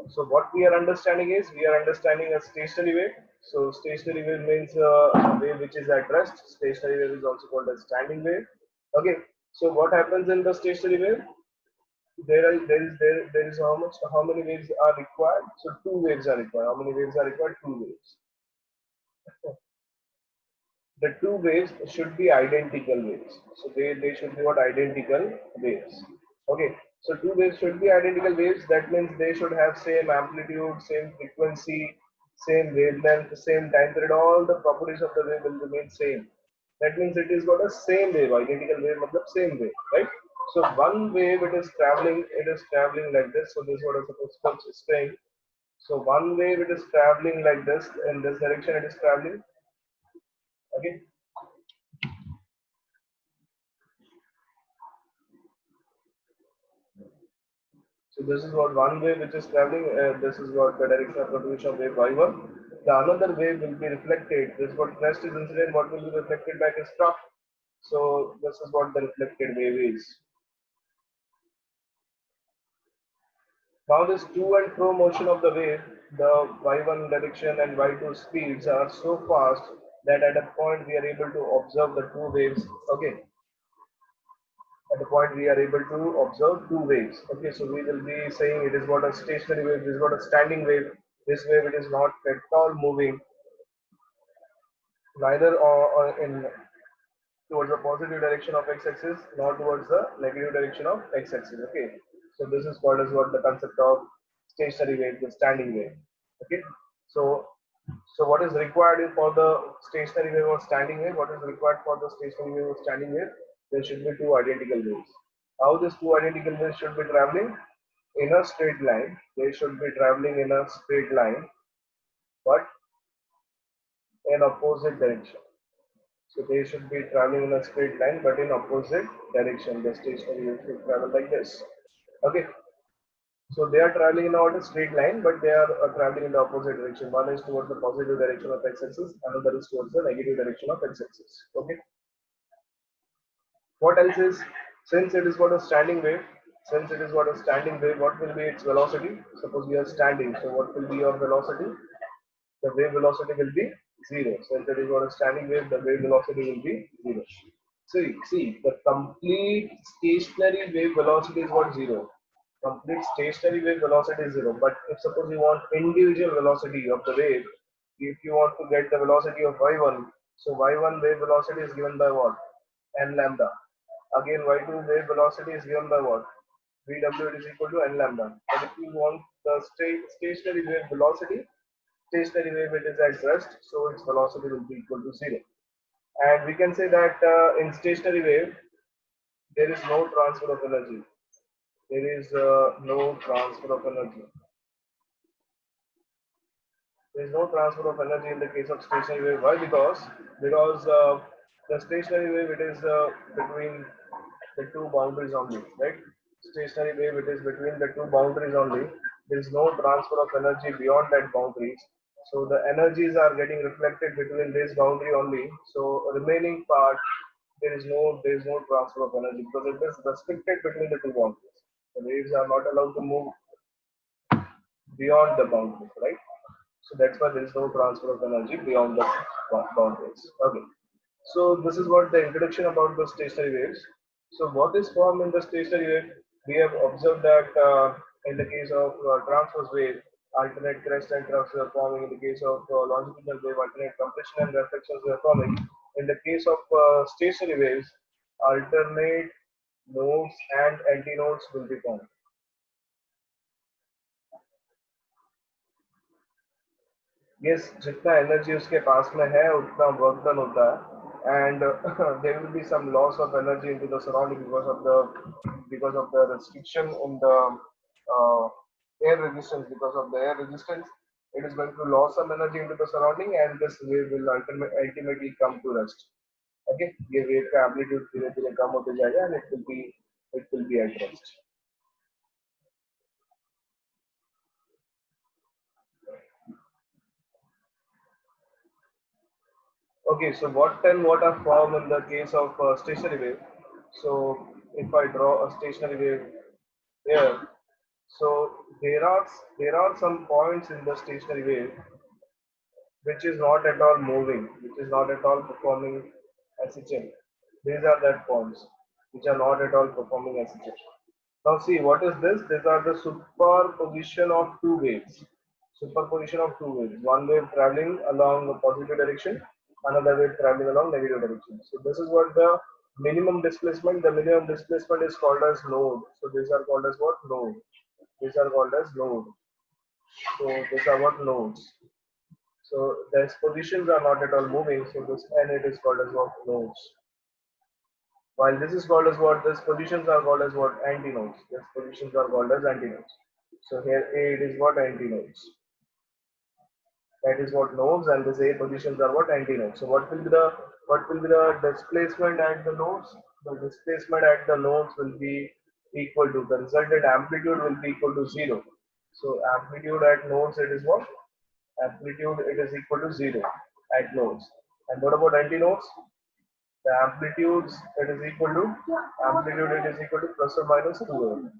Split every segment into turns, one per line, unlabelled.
So what we are understanding is we are understanding a stationary wave. So stationary wave means a wave which is at rest. Stationary wave is also called a standing wave. Okay. So what happens in the stationary wave? There is how many waves are required? So two waves are required. How many waves are required? Two waves. The two waves should be identical waves. So they should be what? Identical waves. Okay. So two waves should be identical waves. That means they should have same amplitude, same frequency, same wavelength, same time period. All the properties of the wave will remain same. That means it is got a same wave, identical wave, matlab same wave, right? So one wave it is traveling like this. So this is what is supposed to string. So one wave it is traveling like this, in this direction it is traveling. Okay. So this is what one wave which is traveling. This is what the direction of propagation of wave y1. The another wave will be reflected. This is what crest is incident. What will be reflected back is trough. So this is what the reflected wave is. Now this to and fro motion of the wave, the y1 direction and y2 speeds are so fast that at a point we are able to observe the two waves. Okay, at the point we are able to observe two waves. Okay, so we will be saying it is what a stationary wave, this is what a standing wave. This wave it is not at all moving, neither in towards the positive direction of x-axis nor towards the negative direction of x-axis. Okay, so this is called as what the concept of stationary wave, the standing wave. Okay, so what is required for the stationary wave or standing wave? What is required for the stationary wave or standing wave? There should be two identical waves. How these two identical waves should be traveling? In a straight line. They should be traveling in a straight line, but in opposite direction. So they should be traveling in a straight line, but in opposite direction. The stationary wave should travel like this. Okay. So they are traveling in a straight line, but they are traveling in the opposite direction. One is towards the positive direction of x-axis, another is towards the negative direction of x-axis. Okay. What else is, since it is what a standing wave, what will be its velocity? Suppose we are standing, so what will be your velocity? The wave velocity will be zero. Since it is what a standing wave, the wave velocity will be zero. See, the complete stationary wave velocity is what? Zero. Complete stationary wave velocity is zero. But if suppose you want individual velocity of the wave, if you want to get the velocity of y1, so y1 wave velocity is given by what? N lambda. Again, y2 wave velocity is given by what? Vw is equal to n lambda. But if you want the stationary wave velocity, stationary wave it is at rest, so its velocity will be equal to zero. And we can say that in stationary wave, there is no transfer of energy. There is no transfer of energy. There is no transfer of energy in the case of stationary wave. Why? Because the stationary wave it is between the two boundaries only, right? Stationary wave it is between the two boundaries only. There is no transfer of energy beyond that boundaries. So the energies are getting reflected between this boundary only. So remaining part there is no transfer of energy because it is restricted between the two boundaries. The waves are not allowed to move beyond the boundaries, right? So that's why there is no transfer of energy beyond the boundaries. Okay. So this is what the introduction about the stationary waves. So what is formed in the stationary wave? We have observed that in the case of transverse wave, alternate crest and troughs are forming. In the case of longitudinal wave, alternate compression and reflections are forming. In the case of stationary waves, alternate nodes and antinodes will be formed. Yes, जितना energy उसके पास में है उतना work done होता है and there will be some loss of energy into the surrounding because of the restriction in the uh, air resistance. Because of the air resistance, it is going to lose some energy into the surrounding and this wave will ultimately come to rest. Okay, ये wave का amplitude धीरे धीरे कम होते जाएगा and it will be at rest. Okay, so what are formed in the case of stationary wave? So if I draw a stationary wave here, So there are some points in the stationary wave which is not at all moving, which is not at all performing SHM. These are that points which are not at all performing SHM. Now see, what is this? These are the superposition of two waves. Superposition of two waves. One wave traveling along the positive direction, another wave traveling along negative direction. So this is what the minimum displacement. The minimum displacement is called as node. So these are called as what? Node. These are called as node. So these are what? Nodes. So the positions are not at all moving. So this and it is called as what? Nodes. While this is called as what? These positions are called as what? Antinodes. These positions are called as antinodes. So here A it is what? Antinodes. That is what nodes, and this A positions are what? Antinodes. So what will be the displacement at the nodes? The displacement at the nodes will be equal to the resultant amplitude will be equal to 0. So amplitude at nodes it is what? Amplitude it is equal to 0 at nodes. And what about antinodes? The amplitudes it is equal to plus or minus 2a.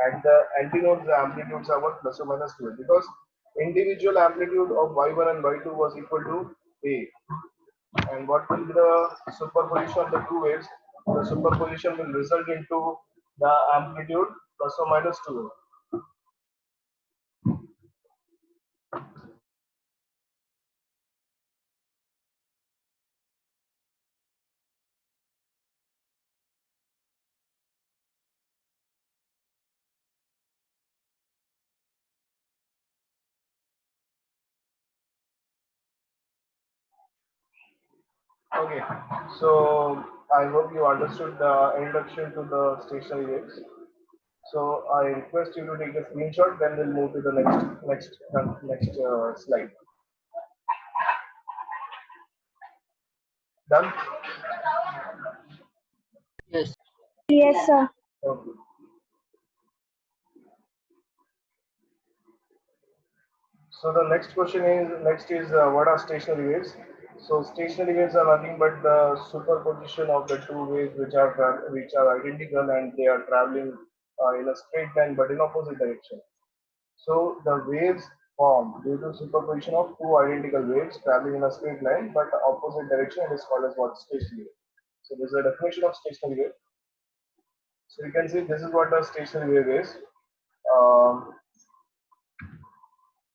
At the antinodes, the amplitudes are what? Plus or minus 2a, because individual amplitude of y1 and y2 was equal to a. And what will be the superposition of the two waves? The superposition will result into the amplitude plus or minus 2a. Okay, so I hope you understood the introduction to the stationary waves. So I request you to take a screenshot. Then we'll move to the next slide. Done.
Yes.
Yes, sir.
Okay. So the next is what are stationary waves? So stationary waves are nothing but the superposition of the two waves which are identical, and they are traveling in a straight line but in opposite direction. So the waves formed due to superposition of two identical waves traveling in a straight line but opposite direction, and is called as what? Stationary wave. So this is the definition of stationary wave. So you can see this is what a stationary wave is. Um,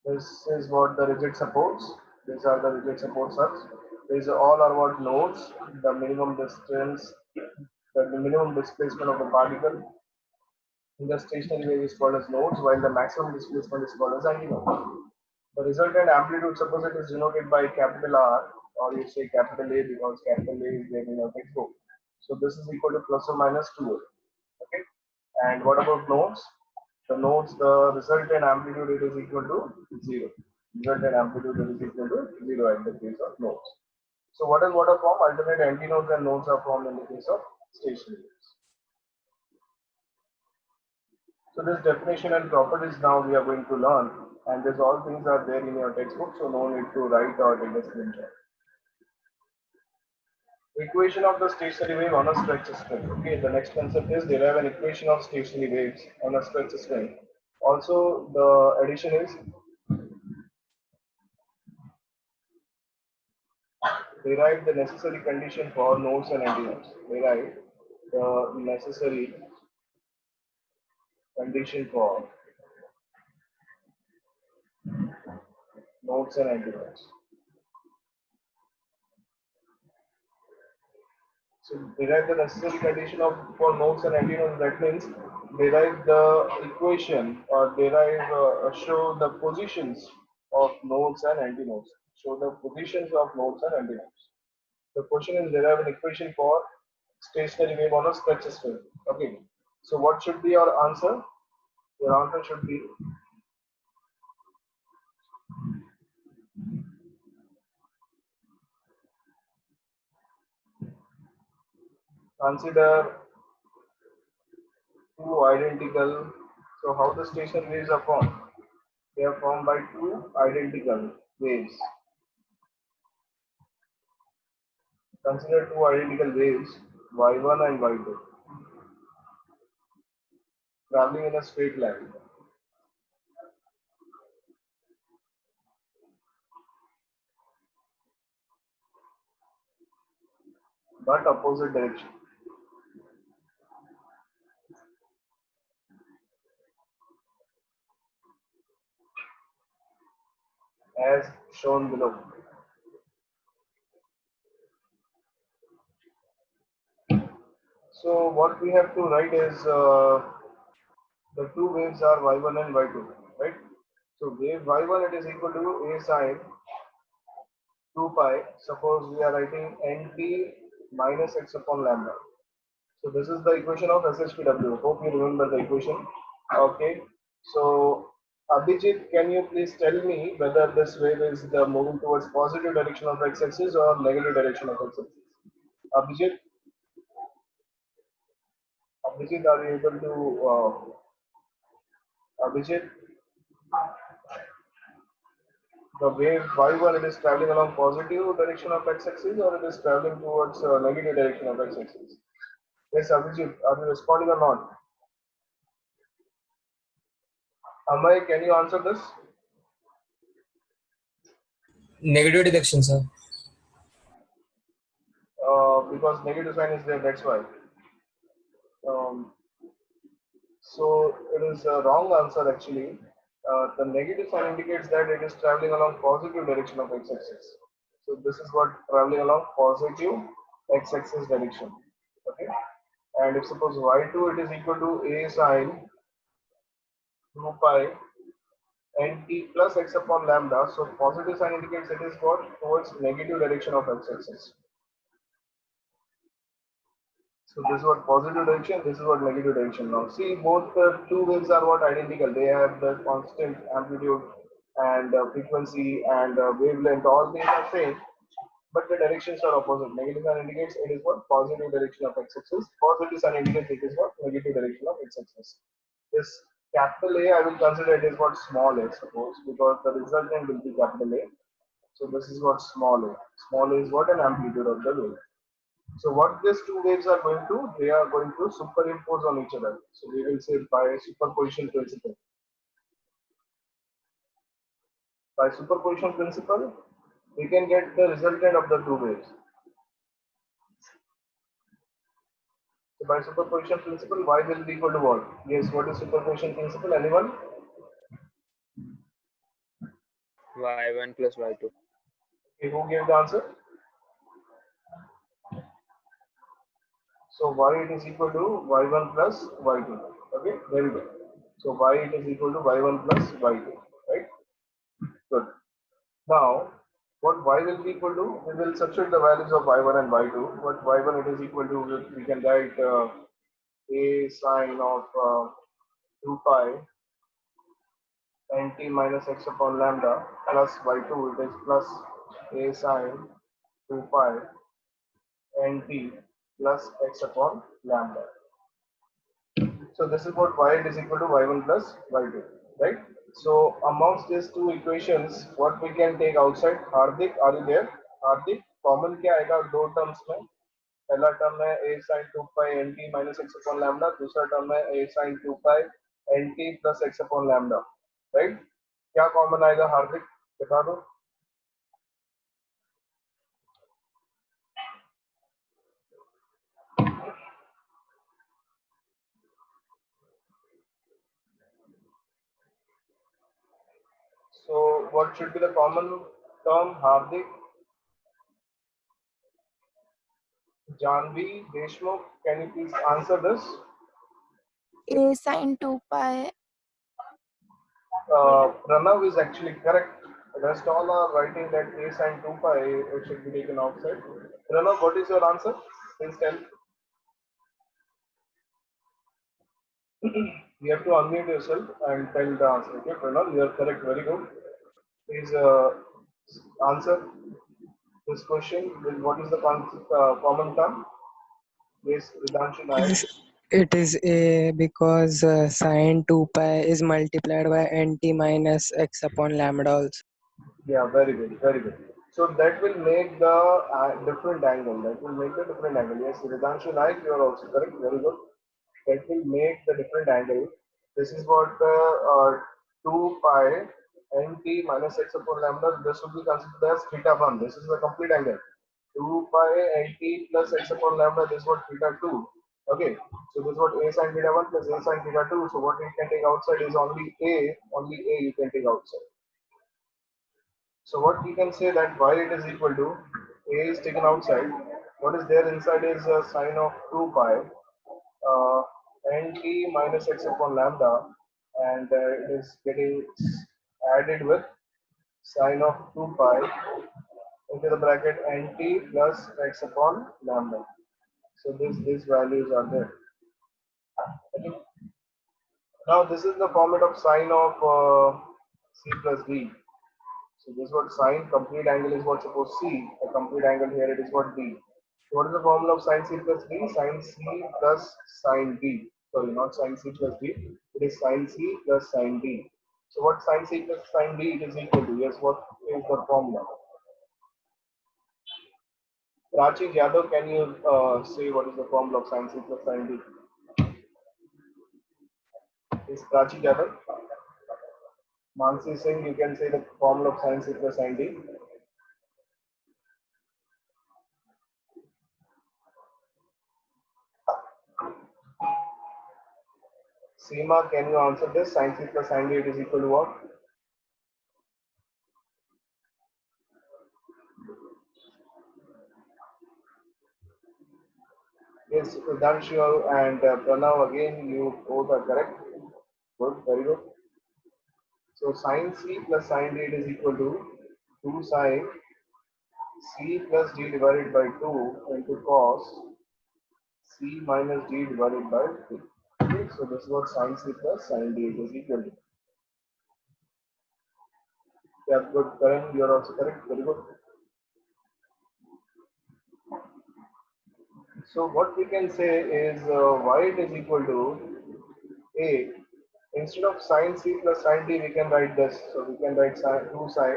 This is what the rigid supports. These are the rigid support surface. These all are what nodes. The minimum distance, the minimum displacement of the particle in the stationary wave is called as nodes, while the maximum displacement is called as antinode. The resultant amplitude, suppose it is denoted by capital R, or you say capital A because capital A is there in your textbook. So this is equal to plus or minus 2A. Okay. And what about nodes? The nodes, the resultant amplitude it is equal to 0. Resultant amplitude it is equal to 0 at the case of nodes. So what is water form? Alternate antinodes and nodes are formed in the case of stationary waves. So this definition and properties now we are going to learn, and this all things are there in your textbook, so no need to write or take a screenshot. Equation of the stationary wave on a stretch string. Okay, the next concept is derive an equation of stationary waves on a stretch string. Also, the addition is derive the necessary condition for nodes and antinodes. Derive the necessary condition for nodes and antinodes. So derive the necessary condition of for nodes and antinodes. That means derive the equation, or show the positions of nodes and antinodes. Show the positions of nodes and antinodes. The question is derive an equation for stationary wave on a stretch string. Okay. So what should be your answer? Your answer should be consider two identical. So how the stationary waves are formed? They are formed by two identical waves. Consider two identical waves, y1 and y2, traveling in a straight line. but opposite direction, as shown below. So what we have to write is the two waves are y1 and y2, right? So wave y1 it is equal to a sine 2 pi. Suppose we are writing nt minus x upon lambda. So this is the equation of SHPW. Hope you remember the equation. Okay. So Abhijit, can you please tell me whether this wave is the moving towards positive direction of x-axis or negative direction of x-axis? Abhijit, Abhijit, are you able to? Abhijit, the wave y1 it is traveling along positive direction of x-axis or it is traveling towards negative direction of x-axis? Yes, Abhijit, are you responding or not? Amay, can you answer this?
Negative direction, sir.
Because negative sign is there, that's why. Um, so it is a wrong answer actually. The negative sign indicates that it is traveling along positive direction of x-axis. So this is what traveling along positive x-axis direction. Okay. And if suppose y2 it is equal to a sine 2 pi and t plus x upon lambda. So positive sign indicates it is what towards negative direction of x-axis. So this is what positive direction, this is what negative direction. Now see, both the two waves are what identical. They have the constant amplitude and frequency and wavelength. All these are same, but the directions are opposite. Negative sign indicates it is what positive direction of x-axis. Positive sign indicates it is what negative direction of x-axis. This capital A I will consider it is what small a, suppose, because the resultant will be capital A. So this is what small a. Small a is what an amplitude of the wave. So what these two waves are going to, they are going to superimpose on each other. So we will say by superposition principle. By superposition principle, we can get the resultant of the two waves. So by superposition principle, y will be equal to what? Yes, what is superposition principle? Anyone?
y1 plus y2.
Okay, who gave the answer? So y it is equal to y1 plus y2. Okay, very good. So y it is equal to y1 plus y2. Right? Good. Now, what y will be equal to? We will substitute the values of y1 and y2. What y1 it is equal to? We can write a sine of 2 pi nt minus x upon lambda plus y2 it is plus a sine 2 pi nt plus x upon lambda. So this is what y is equal to y1 plus y2, right? So amongst these two equations, what we can take outside? Hardik, are you there? Hardik, common क्या आएगा दो terms में? पहला term है a sin 2 pi nt minus x upon lambda, दूसरा term है a sin 2 pi nt plus x upon lambda, right? क्या common आएगा हार्दिक? बता दो. So what should be the common term, Hardik? Janvi Deshmukh, can you please answer this?
A sine 2 pi.
Pranav is actually correct. The rest all are writing that a sine 2 pi it should be taken outside. Pranav, what is your answer? Please tell. You have to unmute yourself and tell the answer. Okay, Pranav, you are correct. Very good. Please answer this question. What is the common term? Yes, Ridanshu Nayak.
It is a because sine 2 pi is multiplied by nt minus x upon lambda also.
Yeah, very good, very good. So that will make the different angle. That will make the different angle. Yes, Ridanshu Naik, you are also correct. Very good. That will make the different angle. This is what 2 pi nt minus x upon lambda. This will be considered as theta 1. This is the complete angle. 2 pi nt plus x upon lambda, this is what theta 2. Okay, so this is what a sin theta 1 plus a sin theta 2. So what you can take outside is only a you can take outside. So what we can say that while it is equal to a is taken outside, what is there inside is a sine of 2 pi uh, nt minus x upon lambda, and it is getting added with sine of 2 pi into the bracket nt plus x upon lambda. So these values are there. Okay. Now this is the format of sine of c plus d. So this is what sine, complete angle is what suppose c, a complete angle here it is what d. So what is the formula of sine c plus d? Sine c plus sine d. Sorry, not sine c plus d, it is sine c plus sine d. So what sine c plus sine d it is equal to? Yes, what is the formula? Prachi Yadav, can you say what is the formula of sine c plus sine d? Is Prachi Yadav? Mansi Singh, you can say the formula of sine c plus sine d. Seema, can you answer this? Sine c plus sine d it is equal to what? Yes, Danshu and Pranav, again, you both are correct. Good, very good. So sine c plus sine d is equal to 2 sine c plus d divided by 2 into cos c minus d divided by 2. Okay, so this is what sine c plus sine d is equal to. Yeah, good. Karan, you are also correct. Very good. So what we can say is y it is equal to a. Instead of sine c plus sine d, we can write this. So we can write sine 2 sine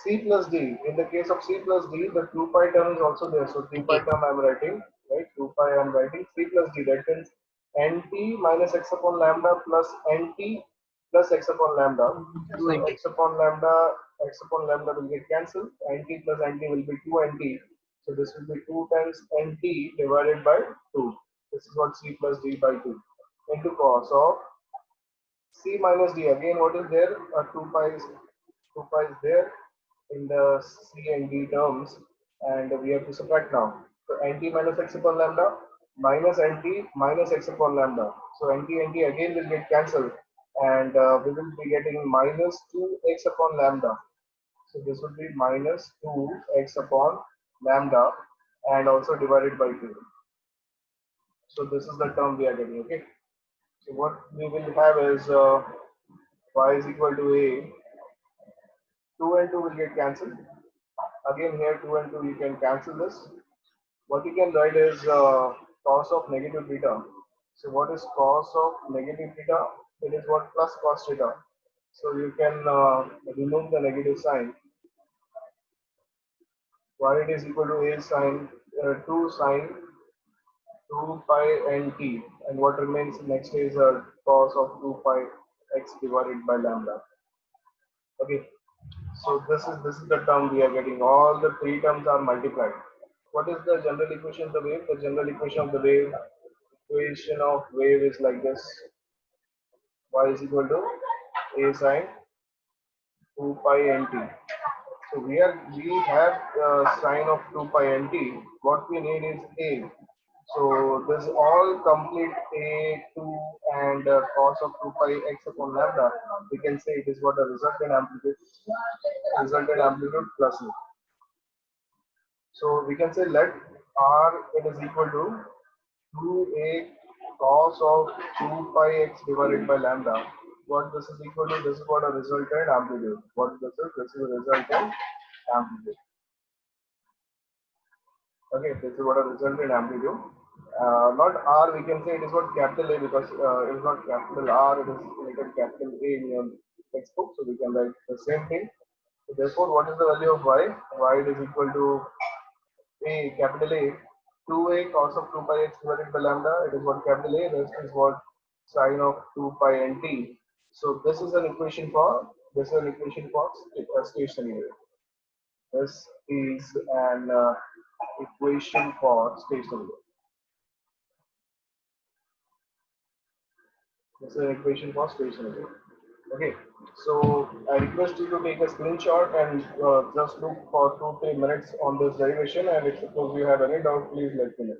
c plus d. In the case of c plus d, the 2 pi term is also there. So 2 pi term I am writing, right? 2 pi I am writing c plus d. That means nt minus x upon lambda plus nt plus x upon lambda. So x upon lambda will get cancelled. Nt plus nt will be 2nt. So this will be 2 times nt divided by 2. This is what c plus d by 2 into cos of c minus d. Again, what is there? 2 pi is there in the c and d terms, and we have to subtract now. So nt minus x upon lambda minus nt minus x upon lambda. So nt again will get cancelled, and we will be getting minus 2x upon lambda. So this would be minus 2x upon lambda and also divided by 2. So this is the term we are getting. Okay. So what we will have is y is equal to a. 2 and 2 will get cancelled. Again here 2 and 2 you can cancel this. What you can write is cos of negative theta. So what is cos of negative theta? It is what plus cos theta. So you can remove the negative sign. Y it is equal to a sine 2 sine 2 pi nt, and what remains next is cos of 2 pi x divided by lambda. Okay, so this is the term we are getting. All the three terms are multiplied. What is the general equation of the wave? The general equation of the wave is like this: y is equal to a sine 2 pi nt. So we have sine of 2 pi nt. What we need is a. So this all complete a 2 and cos of 2 pi x upon lambda. We can say it is what a resultant amplitude plus a. So we can say let r it is equal to 2a cos of 2 pi x divided by lambda. What this is equal to? This is what a resultant amplitude. What this is? This is a resultant amplitude. Okay, this is what a resultant amplitude. Not R, we can say it is what capital A, because it is not capital R, it is written capital A in your textbook, so we can write the same thing. So therefore, what is the value of y? Y is equal to A, capital A, 2a cos of 2 pi x divided by lambda, it is what capital A, this is what sine of 2 pi nt. So this is an equation for stationary wave. This is an equation for stationary wave. This is an equation for stationary wave. Okay, so I request you to take a screenshot and just look for 2-3 minutes on this derivation, and if suppose you have any doubt, please let me know.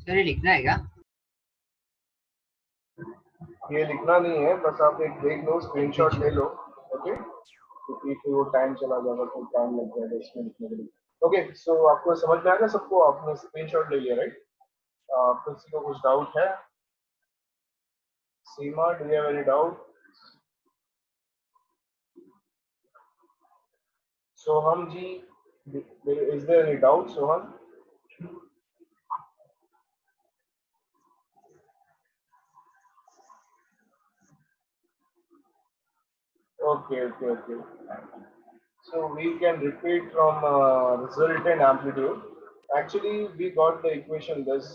Sir ये लिखना है क्या?
ये लिखना नहीं है, बस आप एक देख लो, स्क्रीनशॉट ले लो, ओके, क्योंकि फिर वो टाइम चला जाएगा, तो टाइम लग जाएगा इसमें लिखने के लिए। ओके, सो आपको समझ में आ गया सबको? आपने स्क्रीनशॉट ले लिया, राइट? किसी को कुछ डाउट है? Seema, do you have any doubt? Soham ji, is there any doubt, Soham? Okay. So we can repeat from resultant amplitude. Actually, we got the equation. This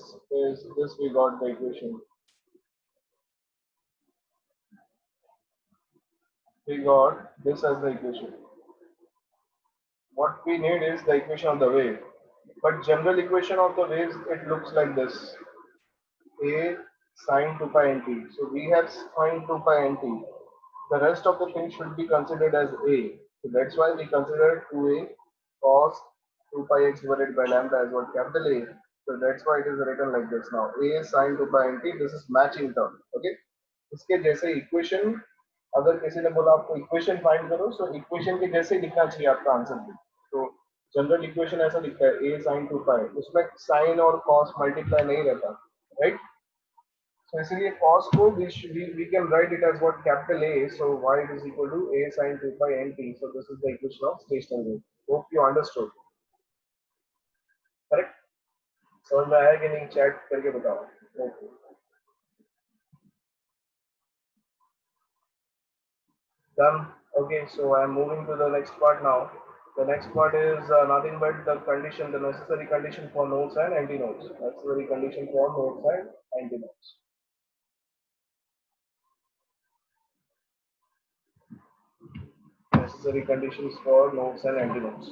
we got the equation. We got this as the equation. What we need is the equation of the wave. But general equation of the waves, it looks like this: a sine 2 pi nt. So we have sine 2 pi nt. The rest of the things should be considered as a. So that's why we consider 2a cos 2 pi x divided by lambda as what capital A. So that's why it is written like this now. A sine 2 pi nt. This is matching term. Okay. इसके जैसे equation, अगर किसी ने बोला आपको equation find करो, so equation के जैसे लिखना चाहिए आपका आंसर भी. तो जनरल इक्वेशन ऐसा लिखता है a sin 2 pi. उसमें साइन और कॉस मल्टीप्लाई नहीं रहता, राइट? So इसलिए cos को we can write it as what capital A. So y is equal to a sin 2 pi nt. So this is the equation of stationary wave. Hope you understood. Correct? समझ में आया कि नहीं? Chat करके बताओ. Okay. Done. Okay. So I am moving to the next part now. The next part is nothing but the condition, the necessary condition for nodes and antinodes. Necessary condition for nodes and antinodes. Necessary conditions for nodes and antinodes.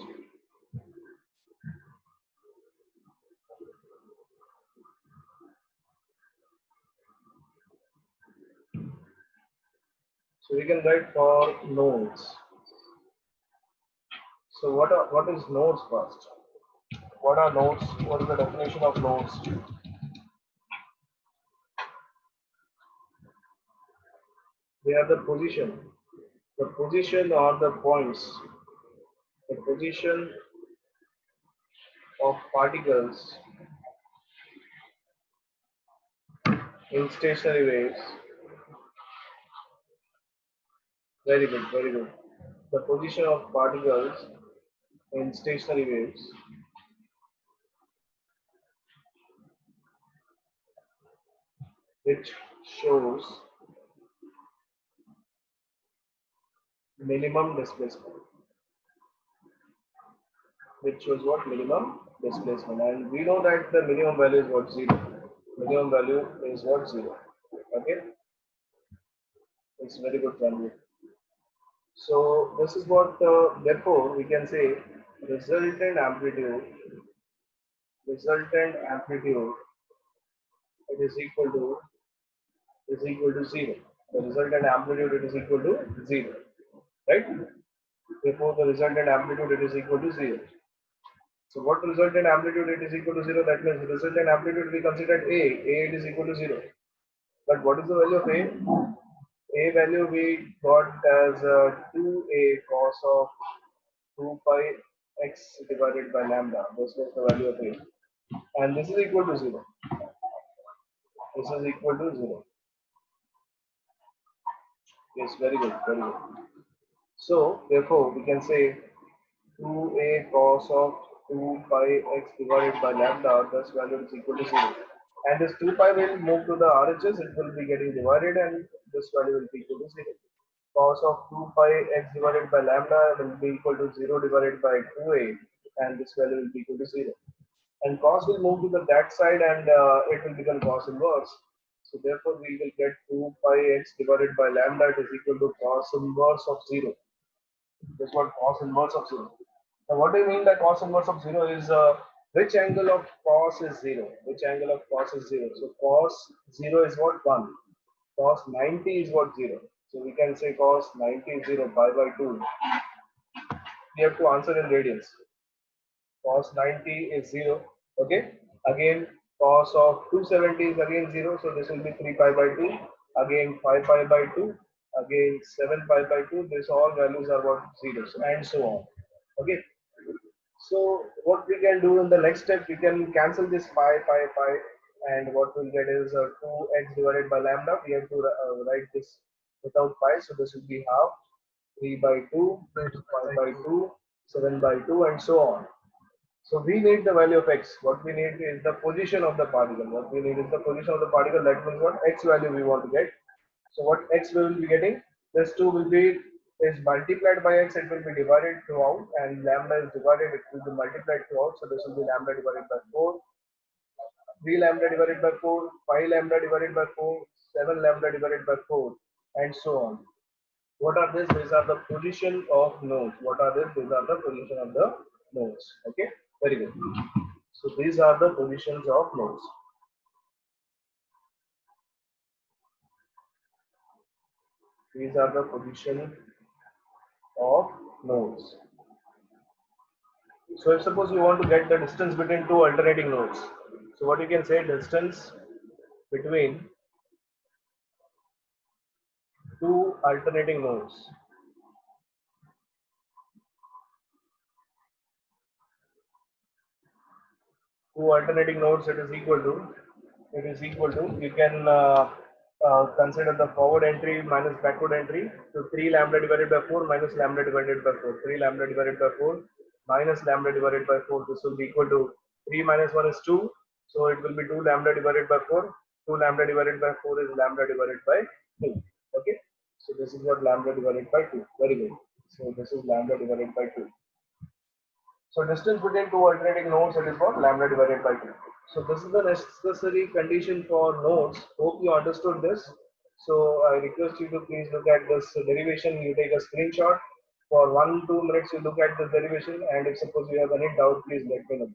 So we can write for nodes. So what is nodes first? What are nodes? What is the definition of nodes? They are the position or the points, the position of particles in stationary waves. Very good, very good. The position of particles in stationary waves which shows minimum displacement. Which shows what? Minimum displacement. And we know that the minimum value is what? 0. Minimum value is what? 0. Okay? It's very good value. So this is what, therefore, we can say resultant amplitude it is equal to 0. the resultant amplitude it is equal to 0, right? Therefore, the resultant amplitude it is equal to 0. So what resultant amplitude it is equal to 0? That means the resultant amplitude we considered A it is equal to 0. But what is the value of A? A value we got as 2A cos of 2 pi x divided by lambda. This was the value of A. And this is equal to 0. This is equal to 0. Yes, very good, very good. So, therefore, we can say 2A cos of 2 pi x divided by lambda, this value is equal to 0. And this 2 pi will move to the RHS, it will be getting divided, and this value will be equal to 0. Cos of 2 pi x divided by lambda will be equal to 0 divided by 2A, and this value will be equal to 0. And cos will move to the that side, and it will become cos inverse. So therefore, we will get 2 pi x divided by lambda is equal to cos inverse of 0. This is what cos inverse of 0. Now, what do you mean by cos inverse of 0 is which angle of cos is 0? Which angle of cos is 0? So cos 0 is what? 1. Cos 90 is what? 0. So we can say cos 90 is 0, pi by 2. We have to answer in radians. Cos 90 is 0. Okay. Again, cos of 270 is again 0. So this will be 3 pi by 2. Again, 5 pi by 2. Again, 7 pi by 2. This all values are what? 0s and so on. Okay. So what we can do in the next step, we can cancel this pi, and what we'll get is 2x divided by lambda. We have to write this without pi, so this will be half 3 by 2, 5 by 2, 7 by 2, and so on. So we need the value of x. What we need is the position of the particle. What we need is the position of the particle. That means what x value we want to get. So what x we will be getting? This 2 will be is multiplied by x. It will be divided throughout, and lambda is divided. It will be multiplied throughout. So this will be lambda divided by 4, 3 lambda divided by 4, 5 lambda divided by 4, 7 lambda divided by 4, and so on. What are these? These are the position of nodes. What are these? These are the position of the nodes. Okay, very good. So these are the positions of nodes. These are the position of nodes. So if suppose you want to get the distance between two alternating nodes, so what you can say, distance between two alternating nodes. Two alternating nodes, it is equal to, you can consider the forward entry minus backward entry. So 3 lambda divided by 4 minus lambda divided by 4. 3 lambda divided by 4 minus lambda divided by 4. This will be equal to 3 minus 1 is 2. So it will be 2 lambda divided by 4. 2 lambda divided by 4 is lambda divided by 2. Okay. So this is what lambda divided by 2. Very good. So this is lambda divided by 2. So distance between two alternating nodes, it is what? Lambda divided by 2. So this is the necessary condition for nodes. Hope you understood this. So I request you to please look at this derivation. You take a screenshot. For 1-2 minutes, you look at this derivation, and if suppose you have any doubt, please let me know.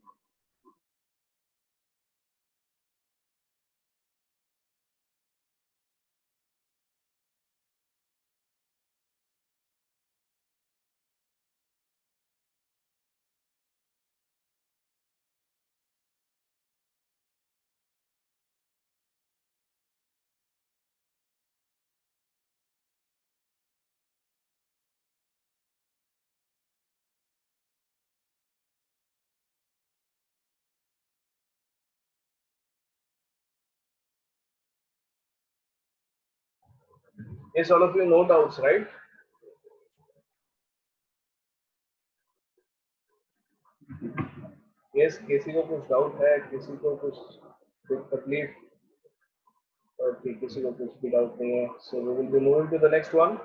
Yes, all of you, no doubts, right? Yes, किसी को कुछ doubt है, किसी को कुछ तकलीफ, और किसी को कुछ भी डाउट नहीं है. So we will be moving to the next one.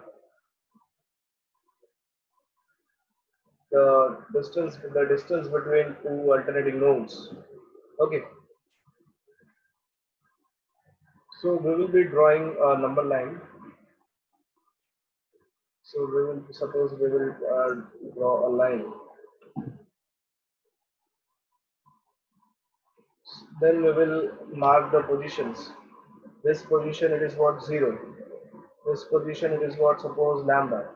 The distance between two alternating nodes. Okay. So we will be drawing a number line. So we will suppose we will draw a line. Then we will mark the positions. This position, it is what? 0. This position it is what, suppose lambda.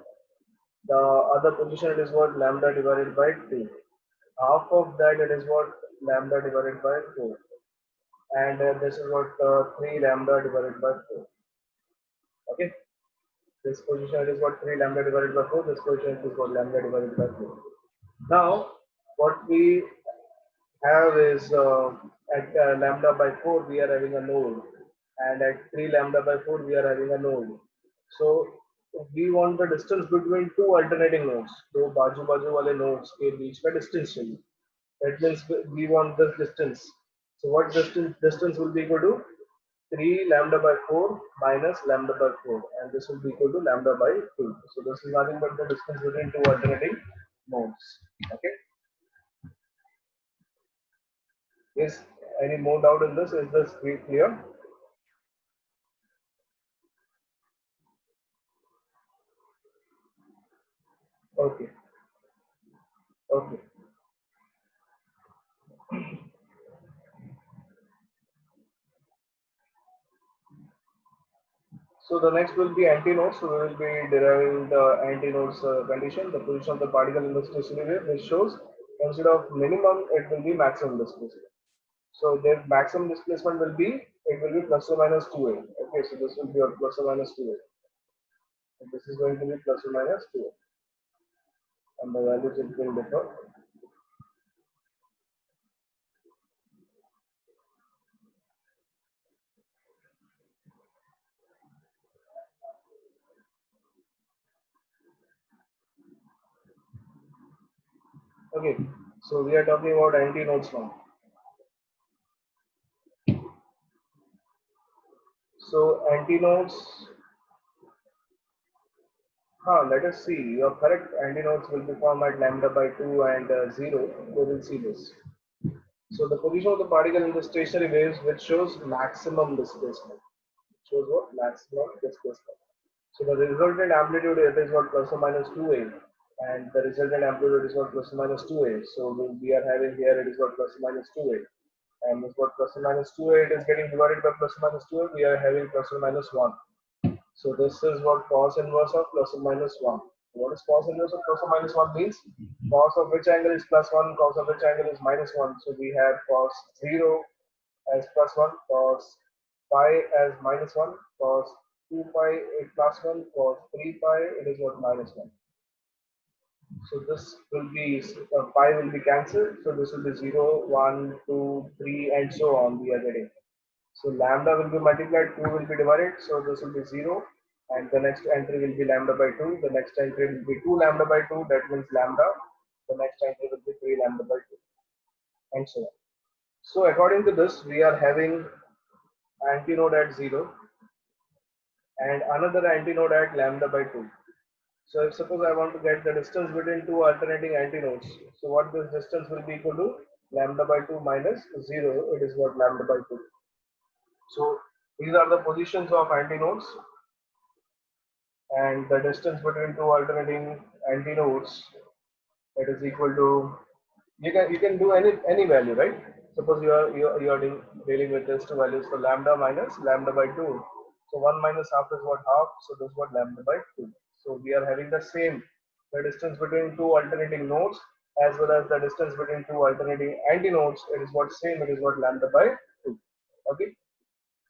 The other position it is what, lambda divided by 2. Half of that it is what, lambda divided by 4. And this is what, 3 lambda divided by 4. Okay. This position it is what, 3 lambda divided by 4. This position it is what, lambda divided by 4. Now, what we have is at lambda by 4 we are having a node, and at 3 lambda by 4 we are having a node. So we want the distance between two alternating nodes. तो बाजू बाजू वाले nodes के बीच का distance चाहिए. That means we want this distance. So what distance will be equal to 3 lambda by 4 minus lambda by 4, and this will be equal to lambda by 2. So this is nothing but the distance between two alternating nodes. Okay. Yes. Any more doubt in this? Is this clear? Okay. Okay. So the next will be antinodes. So we will be deriving the antinodes condition, the position of the particle in the stationary wave, which shows instead of minimum, it will be maximum displacement. So their maximum displacement will be, it will be plus or minus 2a. Okay, so this will be your plus or minus 2a. And this is going to be plus or minus 2a. And the values it will differ. Okay, so we are talking about antinodes now. So antinodes, let us see. Your correct antinodes will be formed at lambda by 2 and 0. We will see this. So the position of the particle in the stationary waves, which shows maximum displacement. Shows what? Maximum displacement. So the resultant amplitude it is what, plus or minus 2a, and the resultant amplitude is what, plus or minus 2a. So we are having here it is what, plus or minus 2a, and this what, plus or minus 2a, it is getting divided by plus or minus 2a. We are having plus or minus 1. So this is what cos inverse of plus or minus 1. What is cos inverse of plus or minus 1 means? Cos of which angle is plus 1, cos of which angle is minus 1. So we have cos 0 as plus 1, cos pi as minus 1, cos 2 pi is plus 1, cos 3 pi it is what, minus 1. So this will be, pi will be cancelled. So this will be 0, 1, 2, 3 and so on we are getting. So lambda will be multiplied, 2 will be divided, so this will be 0, and the next entry will be lambda by 2, the next entry will be 2 lambda by 2, that means lambda, the next entry will be 3 lambda by 2, and so on. So according to this, we are having antinode at 0 and another antinode at lambda by 2. So if suppose I want to get the distance between two alternating antinodes, so what this distance will be equal to? Lambda by 2 minus 0, it is what, lambda by 2. So these are the positions of antinodes, and the distance between two alternating antinodes, it is equal to, you can do any value, right? Suppose you are dealing with these two values, so lambda minus lambda by 2. So 1 minus half is what, half, so this is what, lambda by 2. So we are having the same, the distance between two alternating nodes as well as the distance between two alternating antinodes, it is what, same, it is what, lambda by 2. Okay.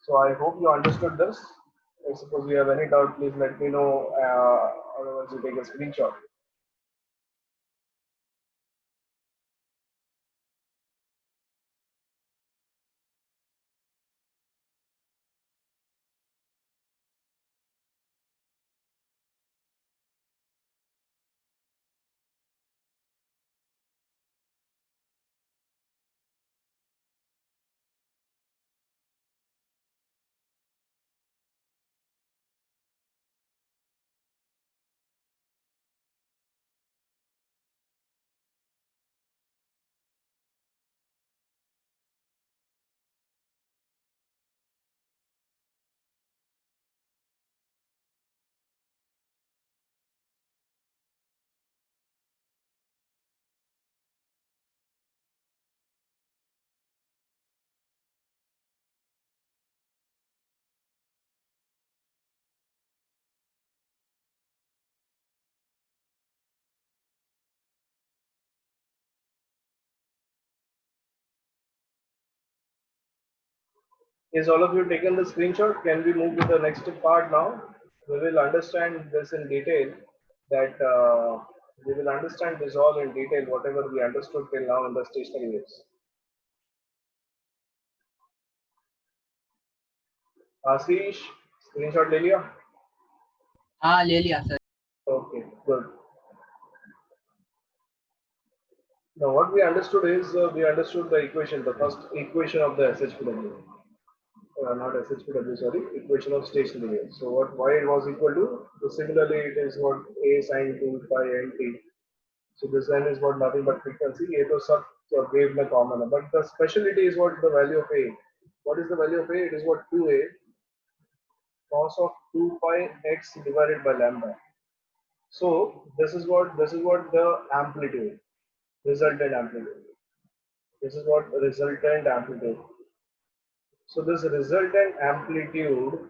So I hope you understood this. If suppose you have any doubt, please let me know. Otherwise, you take a screenshot. Is all of you taken the screenshot? Can we move to the next part now? We will understand this in detail. We will understand this all in detail, whatever we understood till now in the stationary waves. Ashish, screenshot ले लिया?
हाँ ले लिया sir.
Okay, good. Now what we understood is we understood the equation, the first equation of the SHPW. Not SHPW, sorry, equation of stationary wave. So what y it was equal to? So similarly, it is what a sine 2 pi nt. So this n is what nothing but frequency. A to sub wave में common है. But the speciality is what the value of a. What is the value of a? It is what 2a cos of 2 pi x divided by lambda. So this is what the amplitude, resultant amplitude. This is what resultant amplitude. So this resultant amplitude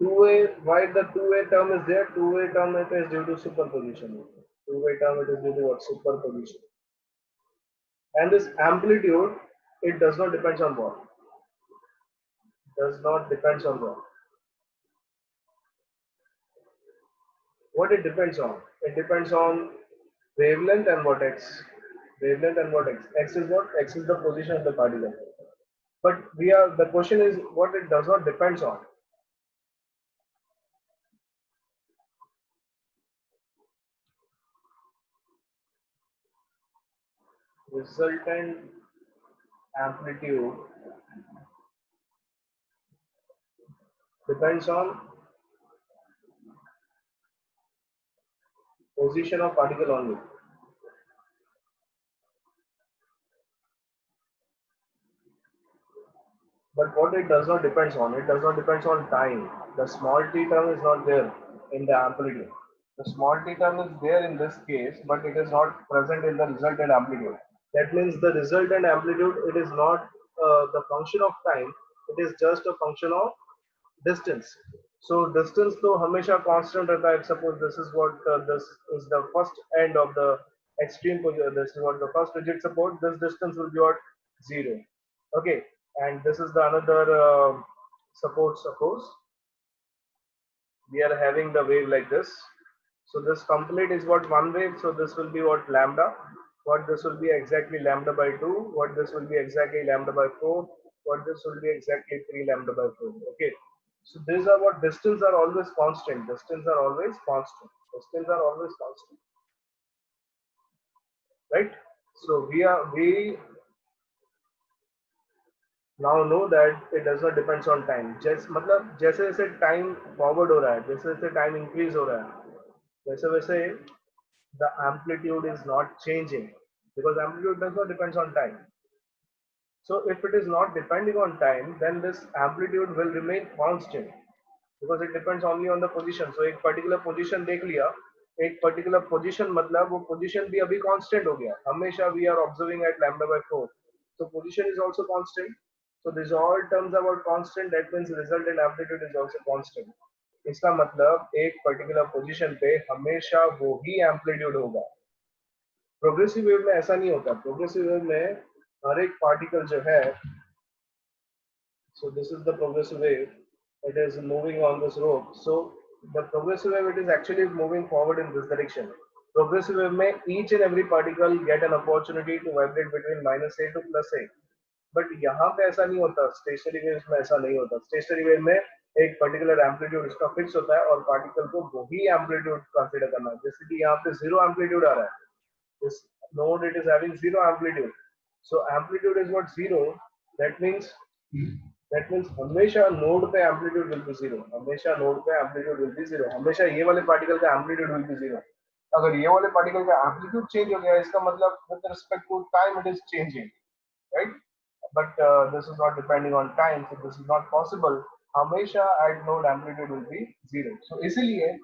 2a, why the 2a term is there? 2a term it is due to superposition. 2a term it is due to what? Superposition. And this amplitude, it does not depend on what? Does not depend on what? What it depends on? It depends on wavelength and what x? Wavelength and what x? X is what? X is the position of the particle. But the question is what it does not depends on. Resultant amplitude depends on position of particle only. But what it does not depends on, it does not depends on time. The small t term is not there in the amplitude. The small t term is there in this case, but it is not present in the resultant amplitude. That means the resultant amplitude, it is not the function of time, it is just a function of distance. So distance तो हमेशा constant रहता है. Suppose this is what this is the first end of the extreme position. This is what the first rigid support. This distance will be what? 0. Okay, and this is the another support. Suppose we are having the wave like this. So this complete is what? One wave. So this will be what? Lambda. What this will be exactly lambda by 2. What this will be exactly lambda by 4. What this will be exactly 3 lambda by 4. Okay. So these are what? Distance are always constant. Distance are always constant. Distance are always constant. Right? So we now know that it does not depends on time. मतलब जैसे जैसे time forward हो रहा है, जैसे जैसे time increase हो रहा है, वैसे वैसे the amplitude is not changing because amplitude does not depends on time. So if it is not depending on time, then this amplitude will remain constant because it depends only on the position. So एक particular position देख लिया, एक particular position मतलब वो position भी अभी constant हो गया. हमेशा we are observing at lambda by 4. So position is also constant. So these all terms are about constant. That means resultant amplitude is also constant. इसका मतलब एक particular position पे हमेशा वो ही amplitude होगा. Progressive wave में ऐसा नहीं होता. Progressive wave में हर एक particle जो है, so this is the progressive wave. It is moving on this rope. So the progressive wave, it is actually moving forward in this direction. Progressive wave में each and every particle get an opportunity to vibrate between -a to +a. But यहाँ पे ऐसा नहीं होता. Stationary waves में ऐसा नहीं होता. Stationary wave में एक particular amplitude इसका fix होता है और particle को वही amplitude consider करना है. जैसे कि यहाँ पे 0 amplitude आ रहा है. This node it is having 0 amplitude. So amplitude is what? 0. That means हमेशा node पे amplitude will be 0. हमेशा node पे amplitude will be 0. हमेशा ये वाले particle का amplitude will be 0. अगर ये वाले particle का amplitude change हो गया, इसका मतलब with respect to time it is changing, right? But this is not depending on time, so this is not possible. हमेशा at node amplitude will be 0. So इसीलिए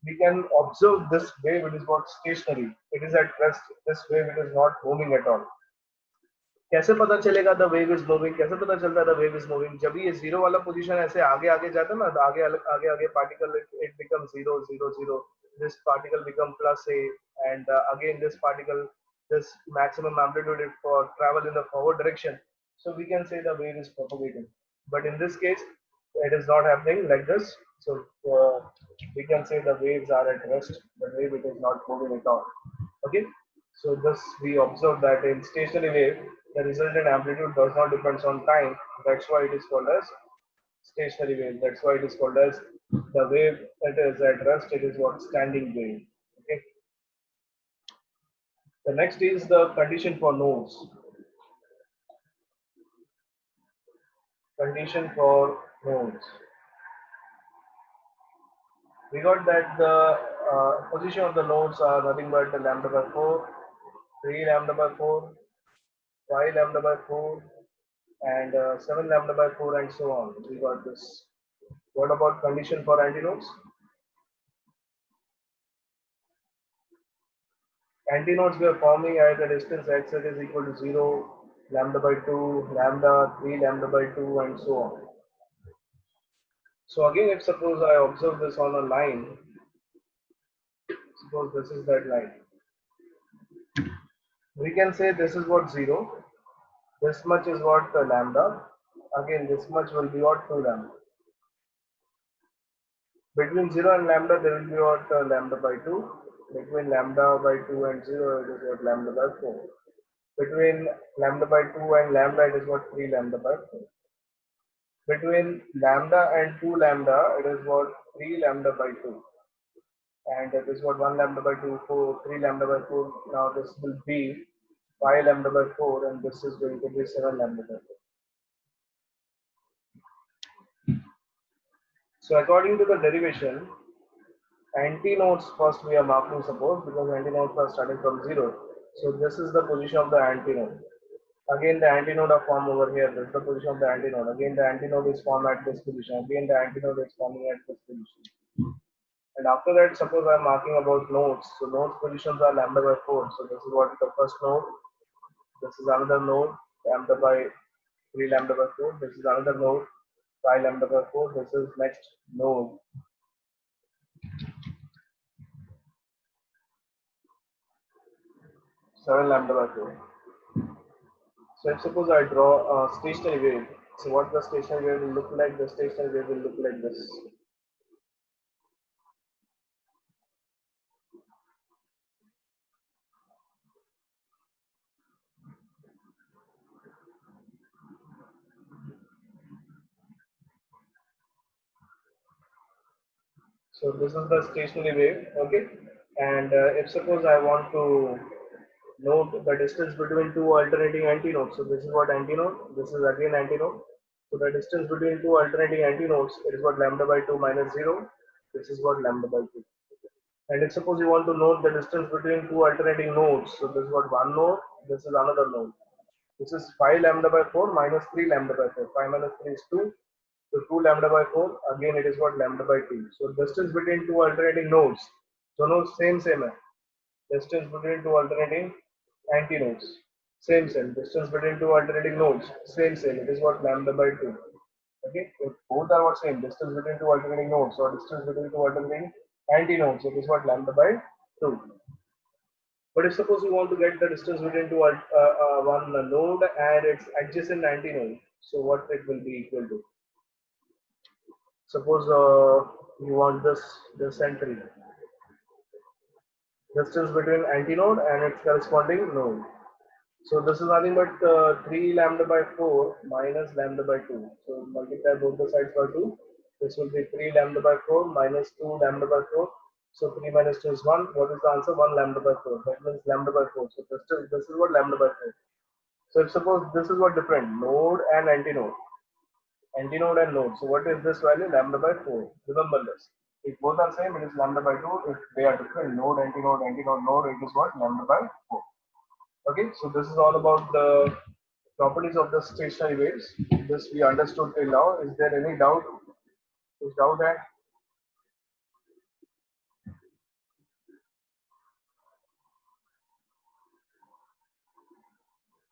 we can observe this wave. It is not stationary. It is at rest. This wave it is not moving at all. कैसे पता चलेगा the wave is moving? कैसे पता चलता है the wave is moving? जब ये 0 वाला position ऐसे आगे आगे जाता है ना, आगे particle it becomes 0 0 0. This particle become +a, and again this particle, this maximum amplitude it for travel in the forward direction. So we can say the wave is propagating. But in this case, it is not happening like this. So we can say the waves are at rest. The wave it is not moving at all. Okay. So thus we observe that in stationary wave, the resultant amplitude does not depend on time. That's why it is called as stationary wave. That's why it is called as the wave that is at rest. It is what standing wave. Okay. The next is the condition for nodes. Condition for nodes. We got that the position of the nodes are nothing but the lambda by 4, 3 lambda by 4, 5 lambda by 4, and 7 lambda by 4, and so on. We got this. What about condition for antinodes? Antinodes we are forming at a distance x that is equal to 0, lambda by 2, lambda, 3 lambda by 2, and so on. So again, if suppose I observe this on a line, suppose this is that line. We can say this is what 0, this much is what lambda, again this much will be what 2 lambda. Between 0 and lambda there will be what lambda by 2, between lambda by 2 and 0 it is what lambda by 4. Between lambda by 2 and lambda it is what 3 lambda by 4. Between lambda and 2 lambda it is what 3 lambda by 2. And that is what 1 lambda by 2, 4, 3 lambda by 4. Now this will be 5 lambda by 4, and this is going to be 7 lambda by 4. So according to the derivation, antinodes first we are marking, suppose, because antinodes are starting from 0. So this is the position of the antinode. Again the antinode are formed over here. This is the position of the antinode. Again the antinode is formed at this position. Again the antinode is forming at this position. And after that, suppose I am marking about nodes. So nodes positions are lambda by 4. So this is what the first node. This is another node, lambda by 3 lambda by 4. This is another node, 5 lambda by 4. This is next node. Seven lambda by 4. So if suppose I draw a stationary wave, so what the stationary wave will look like? The stationary wave will look like this. So this is the stationary wave, okay? And if suppose I want to note the distance between two alternating antinodes, so this is what antinode, this is again antinode. So the distance between two alternating antinodes, it is what lambda by 2 minus 0. This is what lambda by 2. And if suppose you want to note the distance between two alternating nodes, so this is what one node, this is another node. This is 5 lambda by 4 minus 3 lambda by 4. 5 minus 3 is 2. So 2 lambda by 4, again it is what lambda by 2. So distance between two alternating nodes. So no same. Distance between two alternating antinodes. Same. Distance between two alternating nodes. Same. It is what lambda by 2. Okay. If both are what same. Distance between two alternating nodes or distance between two alternating antinodes. It is what lambda by 2. But if suppose you want to get the distance between two one node and its adjacent antinode, so what it will be equal to? Suppose you want this entry, distance between antinode and its corresponding node. So this is nothing but 3 lambda by 4 minus lambda by 2. So multiply both the sides by 2. This will be 3 lambda by 4 minus 2 lambda by 4. So 3 minus 2 is 1. What is the answer? 1 lambda by 4. That means lambda by 4. So this is what lambda by 4. So if suppose this is what different node and antinode. Antinode and node. So what is this value? Lambda by 4. Remember this. If both are same, it is lambda by 2. If they are different, node, antinode, node, it is what? Lambda by 4. Okay, so this is all about the properties of the stationary waves. This we understood till now. Is there any doubt? Is doubt that?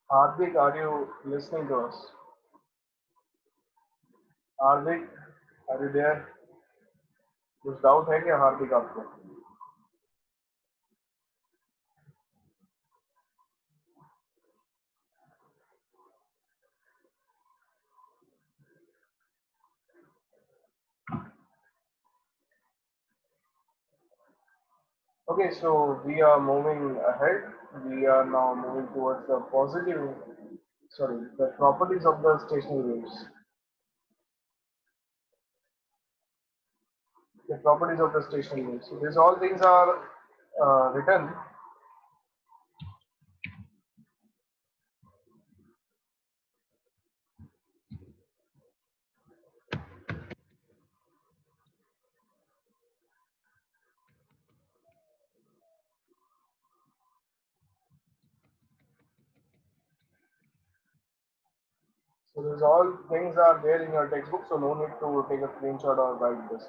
Hardik, are you listening to us? Hardik, are you there? कुछ doubt है क्या हार्दिक आपको? Okay, so we are moving ahead. We are now moving towards the positive, sorry, the properties of the stationary waves. The properties of the stationary waves. So these all things are written. So these all things are there in your textbook, so no need to take a screenshot or write this.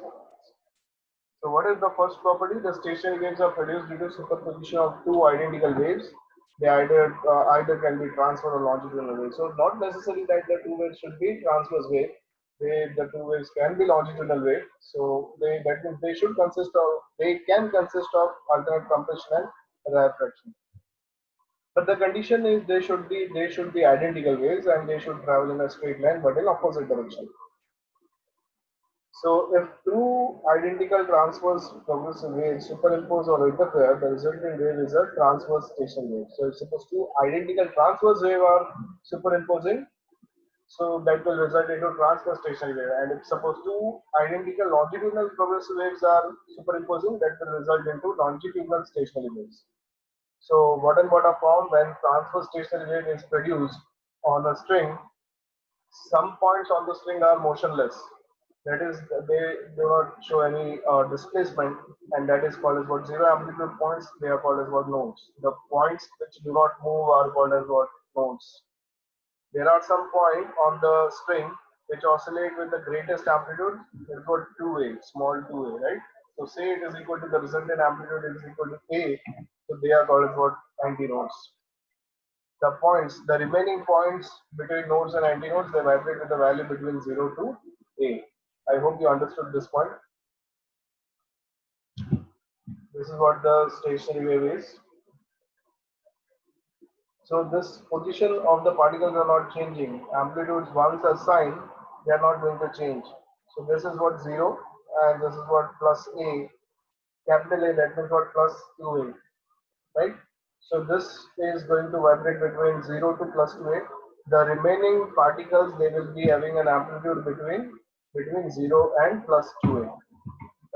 So what is the first property? The stationary waves are produced due to superposition of two identical waves. They either can be transverse or longitudinal waves. So not necessarily that the two waves should be transverse wave. The two waves can be longitudinal wave. So that means they can consist of alternate compression and rarefaction. But the condition is they should be identical waves and they should travel in a straight line but in opposite direction. So if two identical transverse progressive waves superimpose or interfere, the resulting wave is a transverse stationary wave. So if suppose two identical transverse wave are superimposing, so that will result into transverse stationary wave. And if suppose two identical longitudinal progressive waves are superimposing, that will result into longitudinal stationary waves. So what and what are formed when transverse stationary wave is produced on a string? Some points on the string are motionless. That is, they do not show any displacement, and that is called as what zero amplitude points. They are called as what nodes. The points which do not move are called as what nodes. There are some points on the string which oscillate with the greatest amplitude. It's got 2a, small 2a, right? So say it is equal to the resultant amplitude is equal to a. So they are called as what antinodes. The remaining points between nodes and antinodes, they vibrate with a value between 0 to a. I hope you understood this point. This is what the stationary wave is. So this position of the particles are not changing. Amplitudes once assigned, they are not going to change. So this is what 0 and this is what plus a. Capital A, that means what plus 2a, right? So this is going to vibrate between 0 to plus 2a. The remaining particles, they will be having an amplitude between 0 and plus 2a,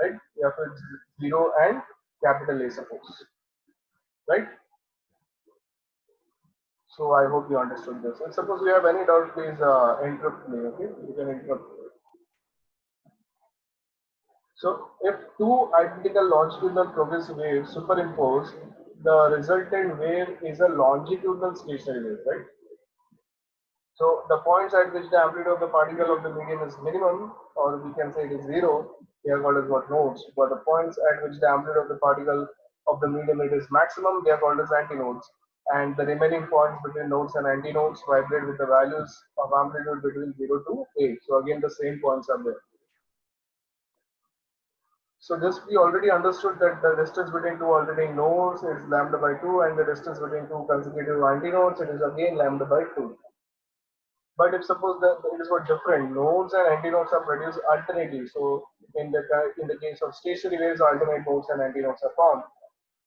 right? You have to 0 and capital A, suppose, right? So I hope you understood this. And suppose you have any doubt, please interrupt me. Okay, you can interrupt. So if two identical longitudinal progressive waves superimpose, the resultant wave is a longitudinal stationary wave, right? So the points at which the amplitude of the particle of the medium is minimum, or we can say it is zero, they are called as what nodes. But the points at which the amplitude of the particle of the medium it is maximum, they are called as antinodes. And the remaining points between nodes and antinodes vibrate with the values of amplitude between 0 to a. So again, the same points are there. So this we already understood that the distance between two alternating nodes is lambda by 2, and the distance between two consecutive antinodes it is again lambda by 2. But if suppose that it is what different nodes and antinodes are produced alternately, so in the case of stationary waves, alternate nodes and antinodes are formed.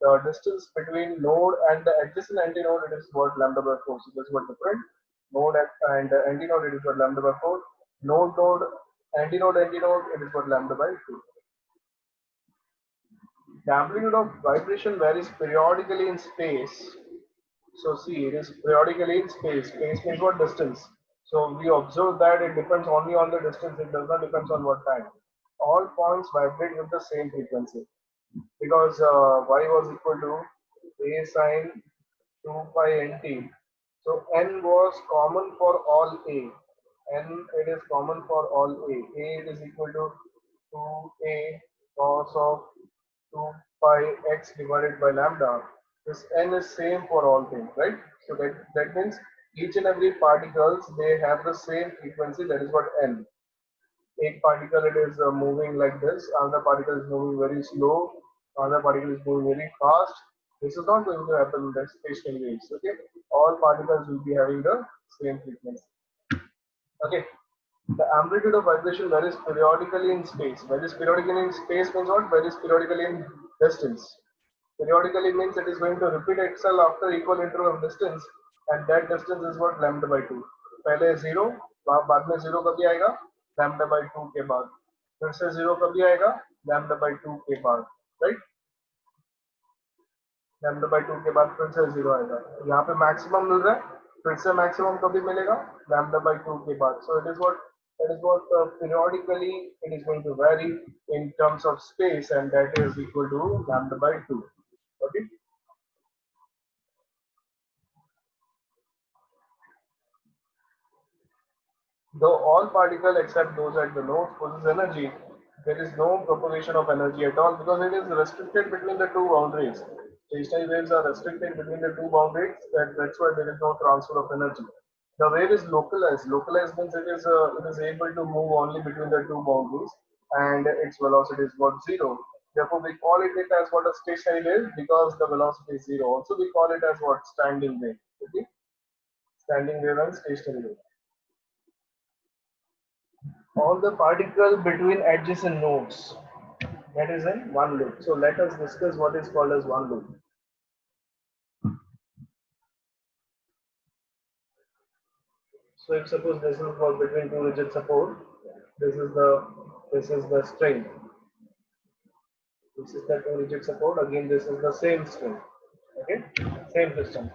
The distance between node and the adjacent antinode it is what lambda by 4. So this is what different node and antinode it is what lambda by 4. Node antinode it is what lambda by 2. The amplitude of vibration varies periodically in space. So see, it is periodically in space. Space means what distance. So we observe that it depends only on the distance. It does not depend on what time. All points vibrate with the same frequency because y was equal to a sine 2 pi nt. So n was common for all a. N it is common for all a. A it is equal to 2a cos of 2 pi x divided by lambda. This n is same for all things, right? So that means each and every particles they have the same frequency. That is what n. A particle it is moving like this. Another particle is moving very slow. Another particle is moving very fast. This is not going to happen in the stationary waves. Okay, all particles will be having the same frequency. Okay. The amplitude of vibration varies periodically in space. Varies periodically in space means what? Varies periodically in distance. Periodically means it is going to repeat itself after equal interval of distance, and that distance is what lambda by 2. पहले 0, बाद में 0 कभी आएगा lambda by 2 के बाद, फिर से 0 कभी आएगा lambda by 2 के बाद, right? lambda by 2 के बाद फिर से 0 आएगा, यहाँ पे मैक्सिमम मिल रहा है, फिर से मैक्सिमम कभी मिलेगा lambda by 2 के बाद. So it is what periodically it is going to vary in terms of space, and that is equal to lambda by 2. Okay. Though all particles except those at the nodes possess energy, there is no propagation of energy at all because it is restricted between the two boundaries. Stationary waves are restricted between the two boundaries. That's why there is no transfer of energy. The wave is localized. Localized means it is able to move only between the two boundaries, and its velocity is what 0. Therefore, we call it as what a stationary wave because the velocity is 0. Also, we call it as what standing wave. Okay, standing wave and stationary wave. All the particles between adjacent nodes, that is in one loop. So let us discuss what is called as one loop. So if suppose this is for between two rigid support, this is the string. This is the two rigid support. Again, this is the same string. Okay, same system.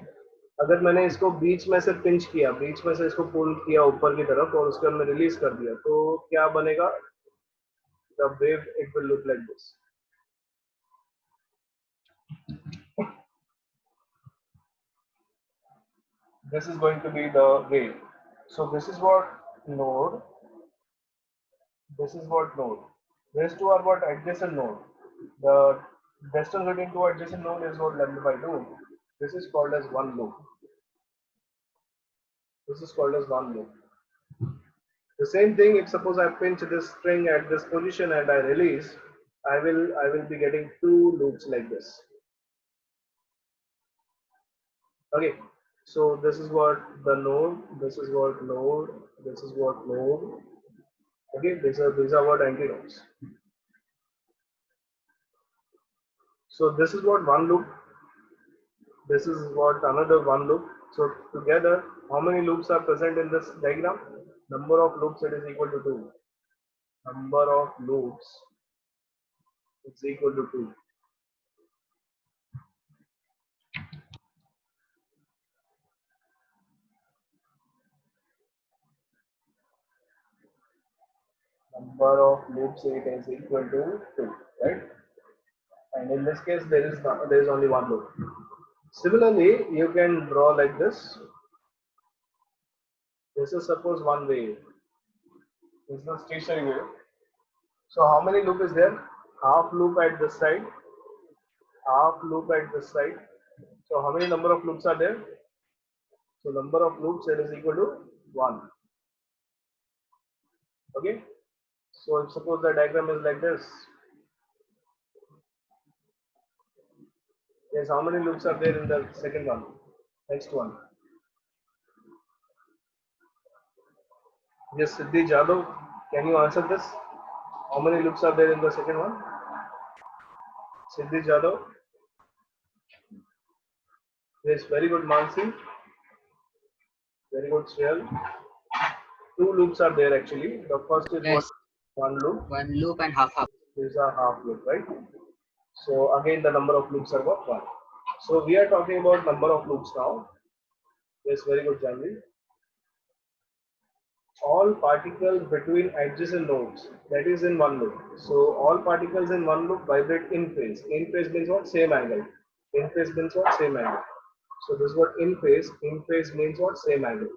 अगर मैंने इसको बीच में से pinch किया, बीच में से इसको पुल किया ऊपर की तरफ और उसके अंदर रिलीज कर दिया, तो क्या बनेगा? The wave it will look like this. This is going to be the wave. So this is what node. This is what node. These two are what adjacent node. The distance between two adjacent node is what lambda by 2. This is called as one loop. This is called as one loop. The same thing, if suppose I pinch this string at this position and I release, I will be getting two loops like this. Okay, so this is what the node, this is what node, this is what node. Okay, these are what antinodes. So this is what one loop. This is what another one loop. So together, how many loops are present in this diagram? Number of loops it is equal to 2. Number of loops is equal to 2. Number of loops it is equal to 2, right? And in this case, there is only one loop. Similarly, you can draw like this. This is suppose one wave. This is the stationary wave. So how many loop is there? Half loop at this side, half loop at this side. So how many number of loops are there? So number of loops it is equal to 1. Okay. So if suppose the diagram is like this. Yes, how many loops are there in the second one? Next one. Yes, Siddhi Jadhav, can you answer this? How many loops are there in the second one? Siddhi Jadhav. Yes, very good, Mansi. Very good, Shreyal. Two loops are there actually. The first is
Yes.
one loop.
One loop and half.
These are half loop, right? So again, the number of loops are what? 1. So we are talking about number of loops now. Yes, very good, Janvi. All particles between adjacent nodes, that is in one loop. So all particles in one loop vibrate in phase. In phase means what? Same angle. In phase means what? Same angle. So this is what in phase. In phase means what? Same angle.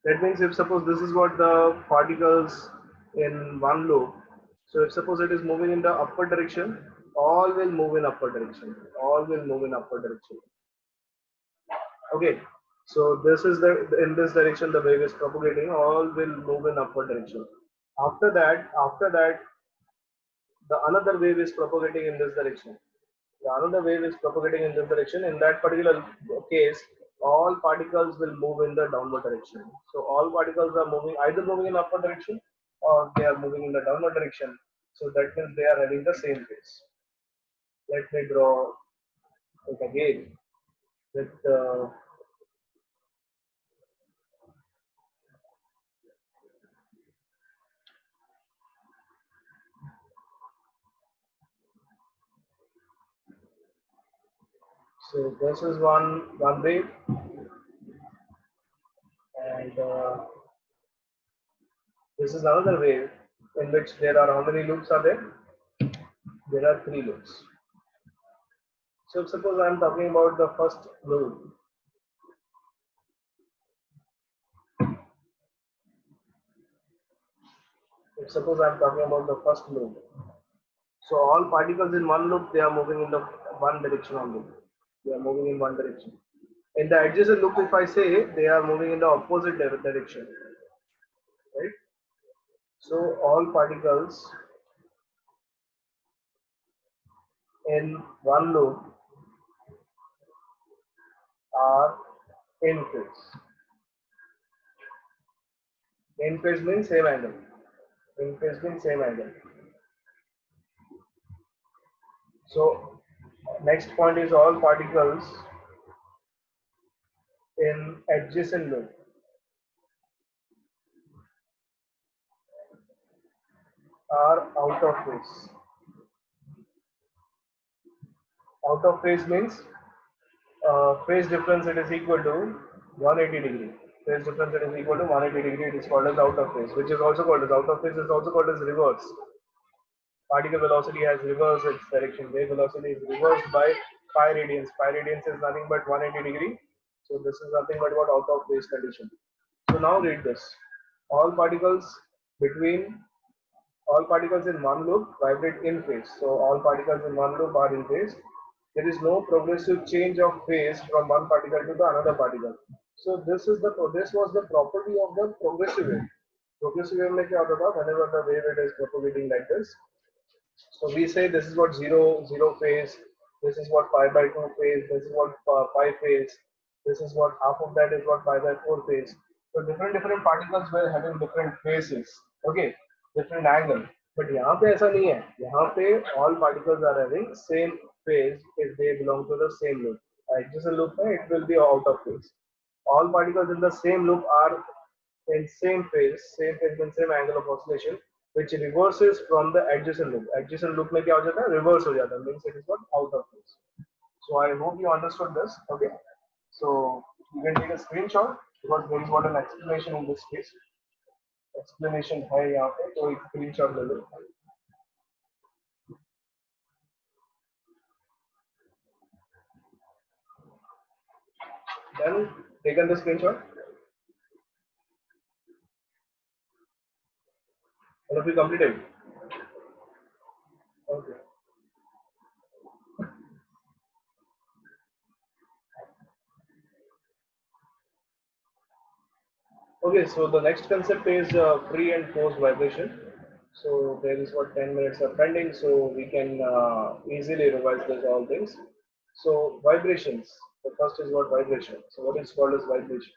That means if suppose this is what the particles in one loop. So if suppose it is moving in the upper direction, all will move in upper direction. All will move in upper direction. Okay. So this is in this direction the wave is propagating. All will move in upward direction. After that, the another wave is propagating in this direction. The another wave is propagating in this direction. In that particular case, all particles will move in the downward direction. So all particles are moving either moving in upward direction or they are moving in the downward direction. So that means they are having the same phase. Let me draw it again with so this is one wave, and this is another wave in which there are how many loops are there? There are 3 loops. So suppose I am talking about the first loop. Suppose I am talking about the first loop. So all particles in one loop, they are moving in the one direction only. They are moving in one direction. In the adjacent loop, if I say, they are moving in the opposite direction, right? So all particles in one loop are in phase. In phase means same angle. In phase means same angle. So next point is all particles in adjacent loop are out of phase. Out of phase means phase difference, it is equal to 180 degree. Phase difference, it is equal to 180 degree. It is called as out of phase, which is also called as out of phase, is also called as reverse. Particle velocity has reversed its direction. Wave velocity is reversed by pi radians. Pi radians is nothing but 180 degree. So this is nothing but what out of phase condition. So now read this. All particles between all particles in one loop vibrate in phase. So all particles in one loop are in phase. There is no progressive change of phase from one particle to the another particle. So this was the property of the progressive wave. Progressive wave में क्या होता था? Whenever the wave it is propagating like this, so we say this is what zero phase, this is what pi by 2 phase, this is what pi phase, this is what half of that is what pi by 4 phase. So different particles were having different phases, okay, different angle. But यहाँ पे ऐसा नहीं है. यहाँ पे all particles are having same phase if they belong to the same loop. Adjacent loop में it will be out of phase. All particles in the same loop are in same phase means same angle of oscillation, which reverses from the adjacent loop. Adjacent loop में क्या हो जाता है? Reverse हो जाता है. Means it is what out of phase. So I hope you understood this. Okay. So you can take a screenshot because there is what an explanation in this case. Explanation है यहाँ पे, तो एक screenshot ले लो. Then taken the screenshot. All of you completed. Okay. Okay, so the next concept is pre and post vibration. So there is what 10 minutes are pending, so we can easily revise those all things. So vibrations. The first is what vibration. So what is called as vibration?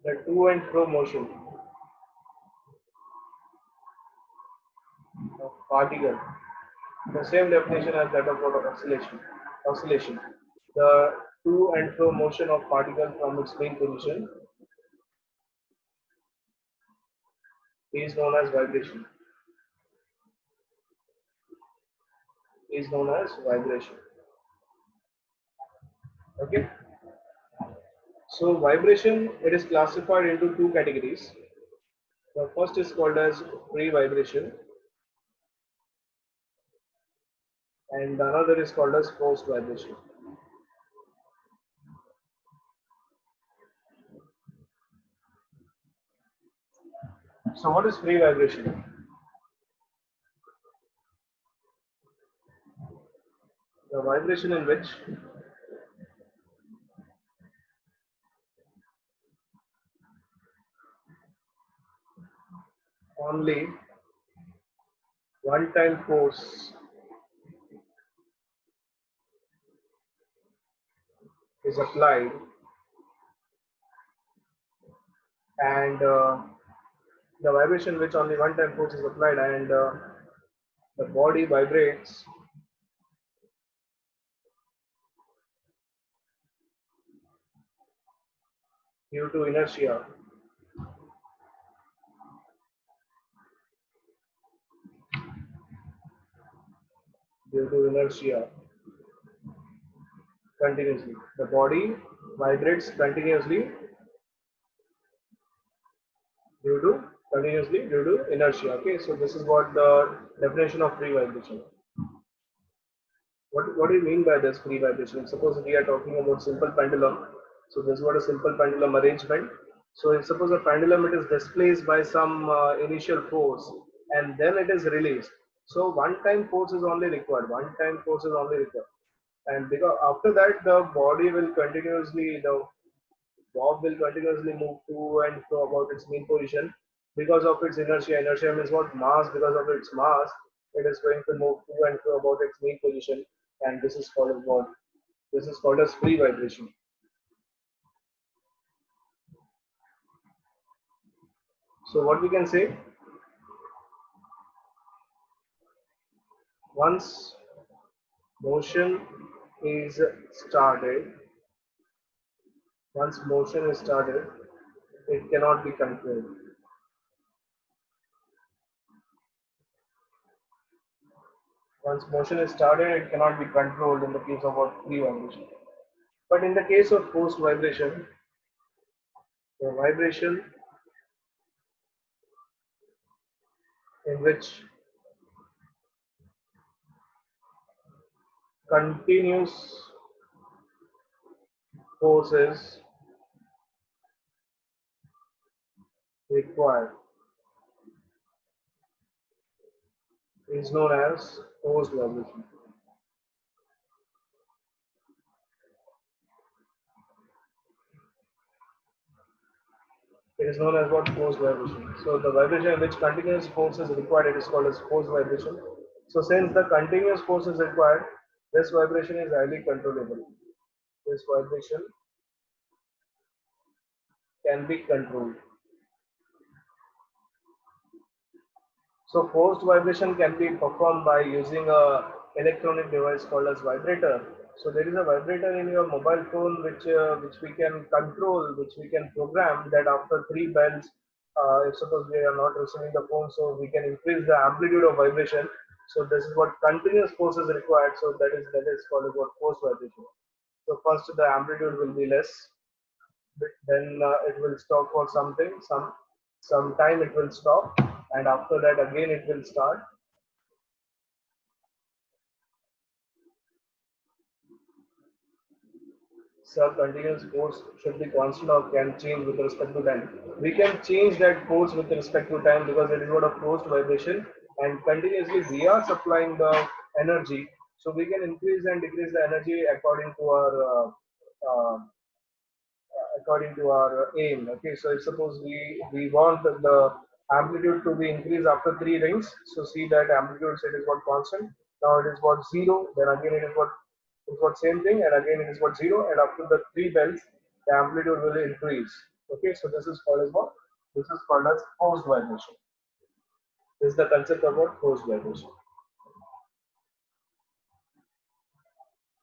The to and fro motion of particle. The same definition as that of what of oscillation. Oscillation. The to and fro motion of particle from its main position is known as vibration. Is known as vibration. Okay. So vibration, it is classified into two categories. The first is called as pre vibration, and another is called as post vibration. So what is pre vibration? The vibration in which only one time force is applied and the vibration which only one time force is applied, and the body vibrates due to inertia. Due to inertia continuously. The body vibrates continuously due to inertia. Okay, so this is what the definition of free vibration. What do you mean by this free vibration? Suppose we are talking about simple pendulum. So this is what a simple pendulum arrangement. So if suppose a pendulum it is displaced by some initial force and then it is released. So one time force is only required. One time force is only required. And because after that the body will continuously, the bob will continuously move to and fro about its mean position because of its inertia. Inertia means what? Mass. Because of its mass, it is going to move to and fro about its mean position, and this is called as what? This is called as free vibration. So what we can say? Once motion is started, once motion is started, it cannot be controlled. Once motion is started, it cannot be controlled in the case of what? Free vibration. But in the case of forced vibration, the vibration in which continuous force is required is known as forced vibration. It is known as what? Forced vibration. So the vibration in which continuous force is required, it is called as forced vibration. So since the continuous force is required, this vibration is highly controllable. This vibration can be controlled. So forced vibration can be performed by using a electronic device called as vibrator. So there is a vibrator in your mobile phone which we can control, which we can program that after 3 bells, if suppose we are not receiving the phone, so we can increase the amplitude of vibration. So this is what continuous force is required. So that is called as what? Forced vibration. So first the amplitude will be less, but then it will stop for some time it will stop, and after that again it will start. So continuous force should be constant or can change with respect to time. We can change that force with respect to time because it is what a forced vibration, and continuously we are supplying the energy. So we can increase and decrease the energy according to our aim. Okay, so if suppose we want the amplitude to be increased after 3 rings, so see that amplitude set is what? Constant. Now it is what? 0. Then again it is what same thing, and again it is what? 0. And after the 3 bells, the amplitude will increase. Okay, so this is called as what? This is called as forced vibration. This is the concept of what? Forced vibration.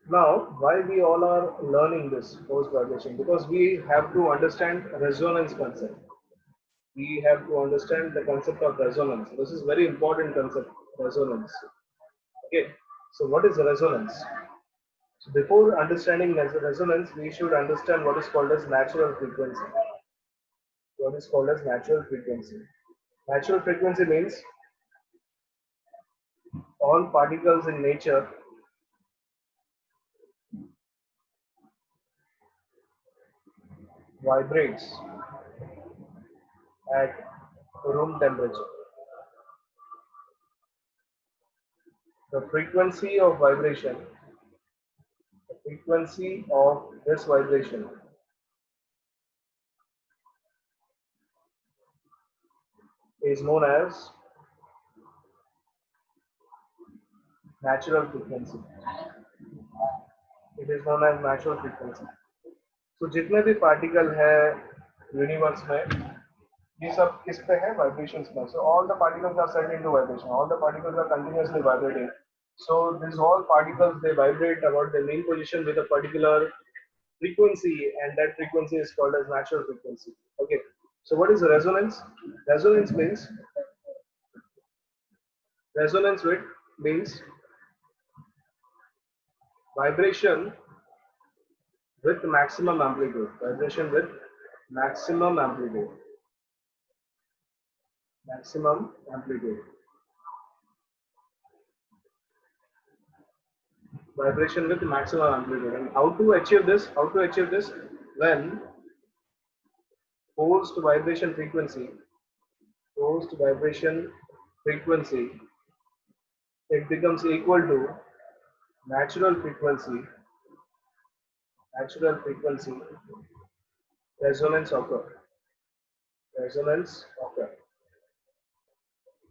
Now, why we all are learning this force vibration? Because we have to understand resonance concept. We have to understand the concept of resonance. This is very important concept, resonance. Okay, so what is resonance? So before understanding resonance, we should understand what is called as natural frequency. What is called as natural frequency? Natural frequency means all particles in nature vibrates at room temperature. The frequency of vibration, the frequency of this vibration is known as natural frequency. It is known as natural frequency. So जितने भी particle है universe में, ये सब किस पे है? Vibrations में. So all the particles are set into vibration. All the particles are continuously vibrating. So these all particles, they vibrate about their main position with a particular frequency, and that frequency is called as natural frequency. Okay. So what is resonance? Resonance means vibration with maximum amplitude. Vibration with maximum amplitude. Maximum amplitude. Vibration with maximum amplitude. And how to achieve this? How to achieve this? When forced vibration frequency, it becomes equal to natural frequency, resonance occur.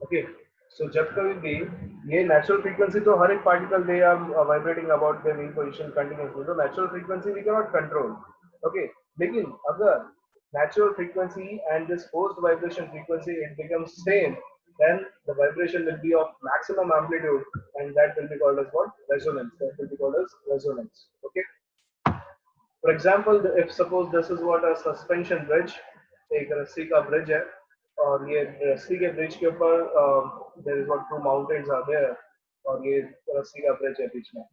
Okay. So जब कभी भी ये natural frequency तो हर एक particle they are vibrating about their mean position continuously. So natural frequency we cannot control. Okay. लेकिन अगर natural frequency and this forced vibration frequency it becomes same, then the vibration will be of maximum amplitude, and that will be called as what? Resonance. That will be called as resonance. Okay. For example, if suppose this is what a suspension bridge, एक रस्सी का bridge है और ये रस्सी के bridge के ऊपर there is what two mountains are there और ये रस्सी का ब्रिज है बीच में,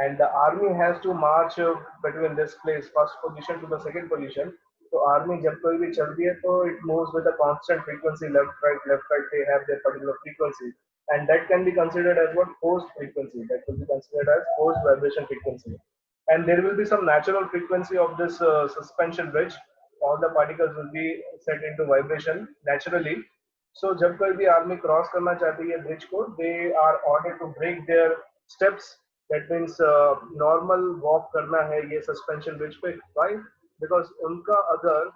and the army has to march between this place first position to the second position. तो आर्मी जब कोई भी चलती है तो it moves with a constant frequency, left right they have their particular frequency, and that can be considered as what? Forced frequency. That will be considered as forced vibration frequency. And there will be some natural frequency of this suspension bridge. All the particles will be set into vibration naturally. So जब कोई भी army cross करना चाहती है bridge को, they are ordered to break their steps. That means normal walk करना है ये suspension bridge पे. Why? Because उनका अगर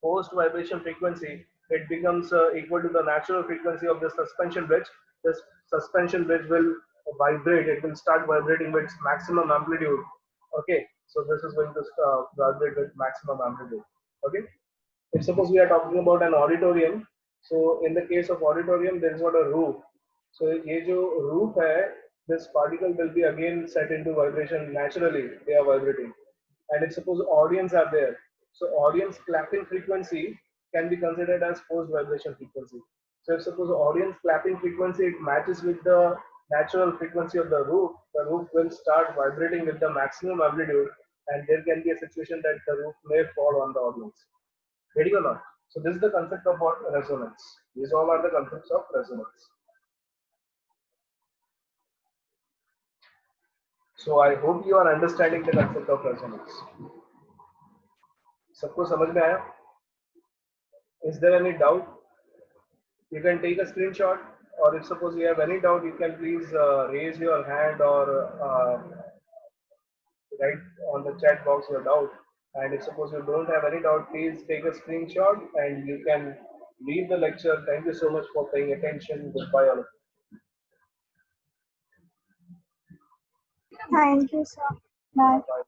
forced vibration frequency it becomes equal to the natural frequency of the suspension bridge, this suspension bridge will vibrate. It will start vibrating with its maximum amplitude. Okay, so this is going to vibrate with maximum amplitude. Okay, if suppose we are talking about an auditorium, so in the case of auditorium there is not a roof. So ये जो roof है, this particle will be again set into vibration naturally. They are vibrating, and if suppose audience are there, so audience clapping frequency can be considered as forced vibration frequency. So if suppose audience clapping frequency it matches with the natural frequency of the roof will start vibrating with the maximum amplitude, and there can be a situation that the roof may fall on the audience. Ready or not? So this is the concept of what? Resonance. These all are the concepts of resonance. So I hope you are understanding the concept of resonance. सबको समझ में आया? Is there any doubt? You can take a screenshot, or if suppose you have any doubt, you can please raise your hand or write on the chat box your doubt. And if suppose you don't have any doubt, please take a screenshot and you can leave the lecture. Thank you so much for paying attention. Goodbye all of you.
Thank you, sir. Bye.
Bye.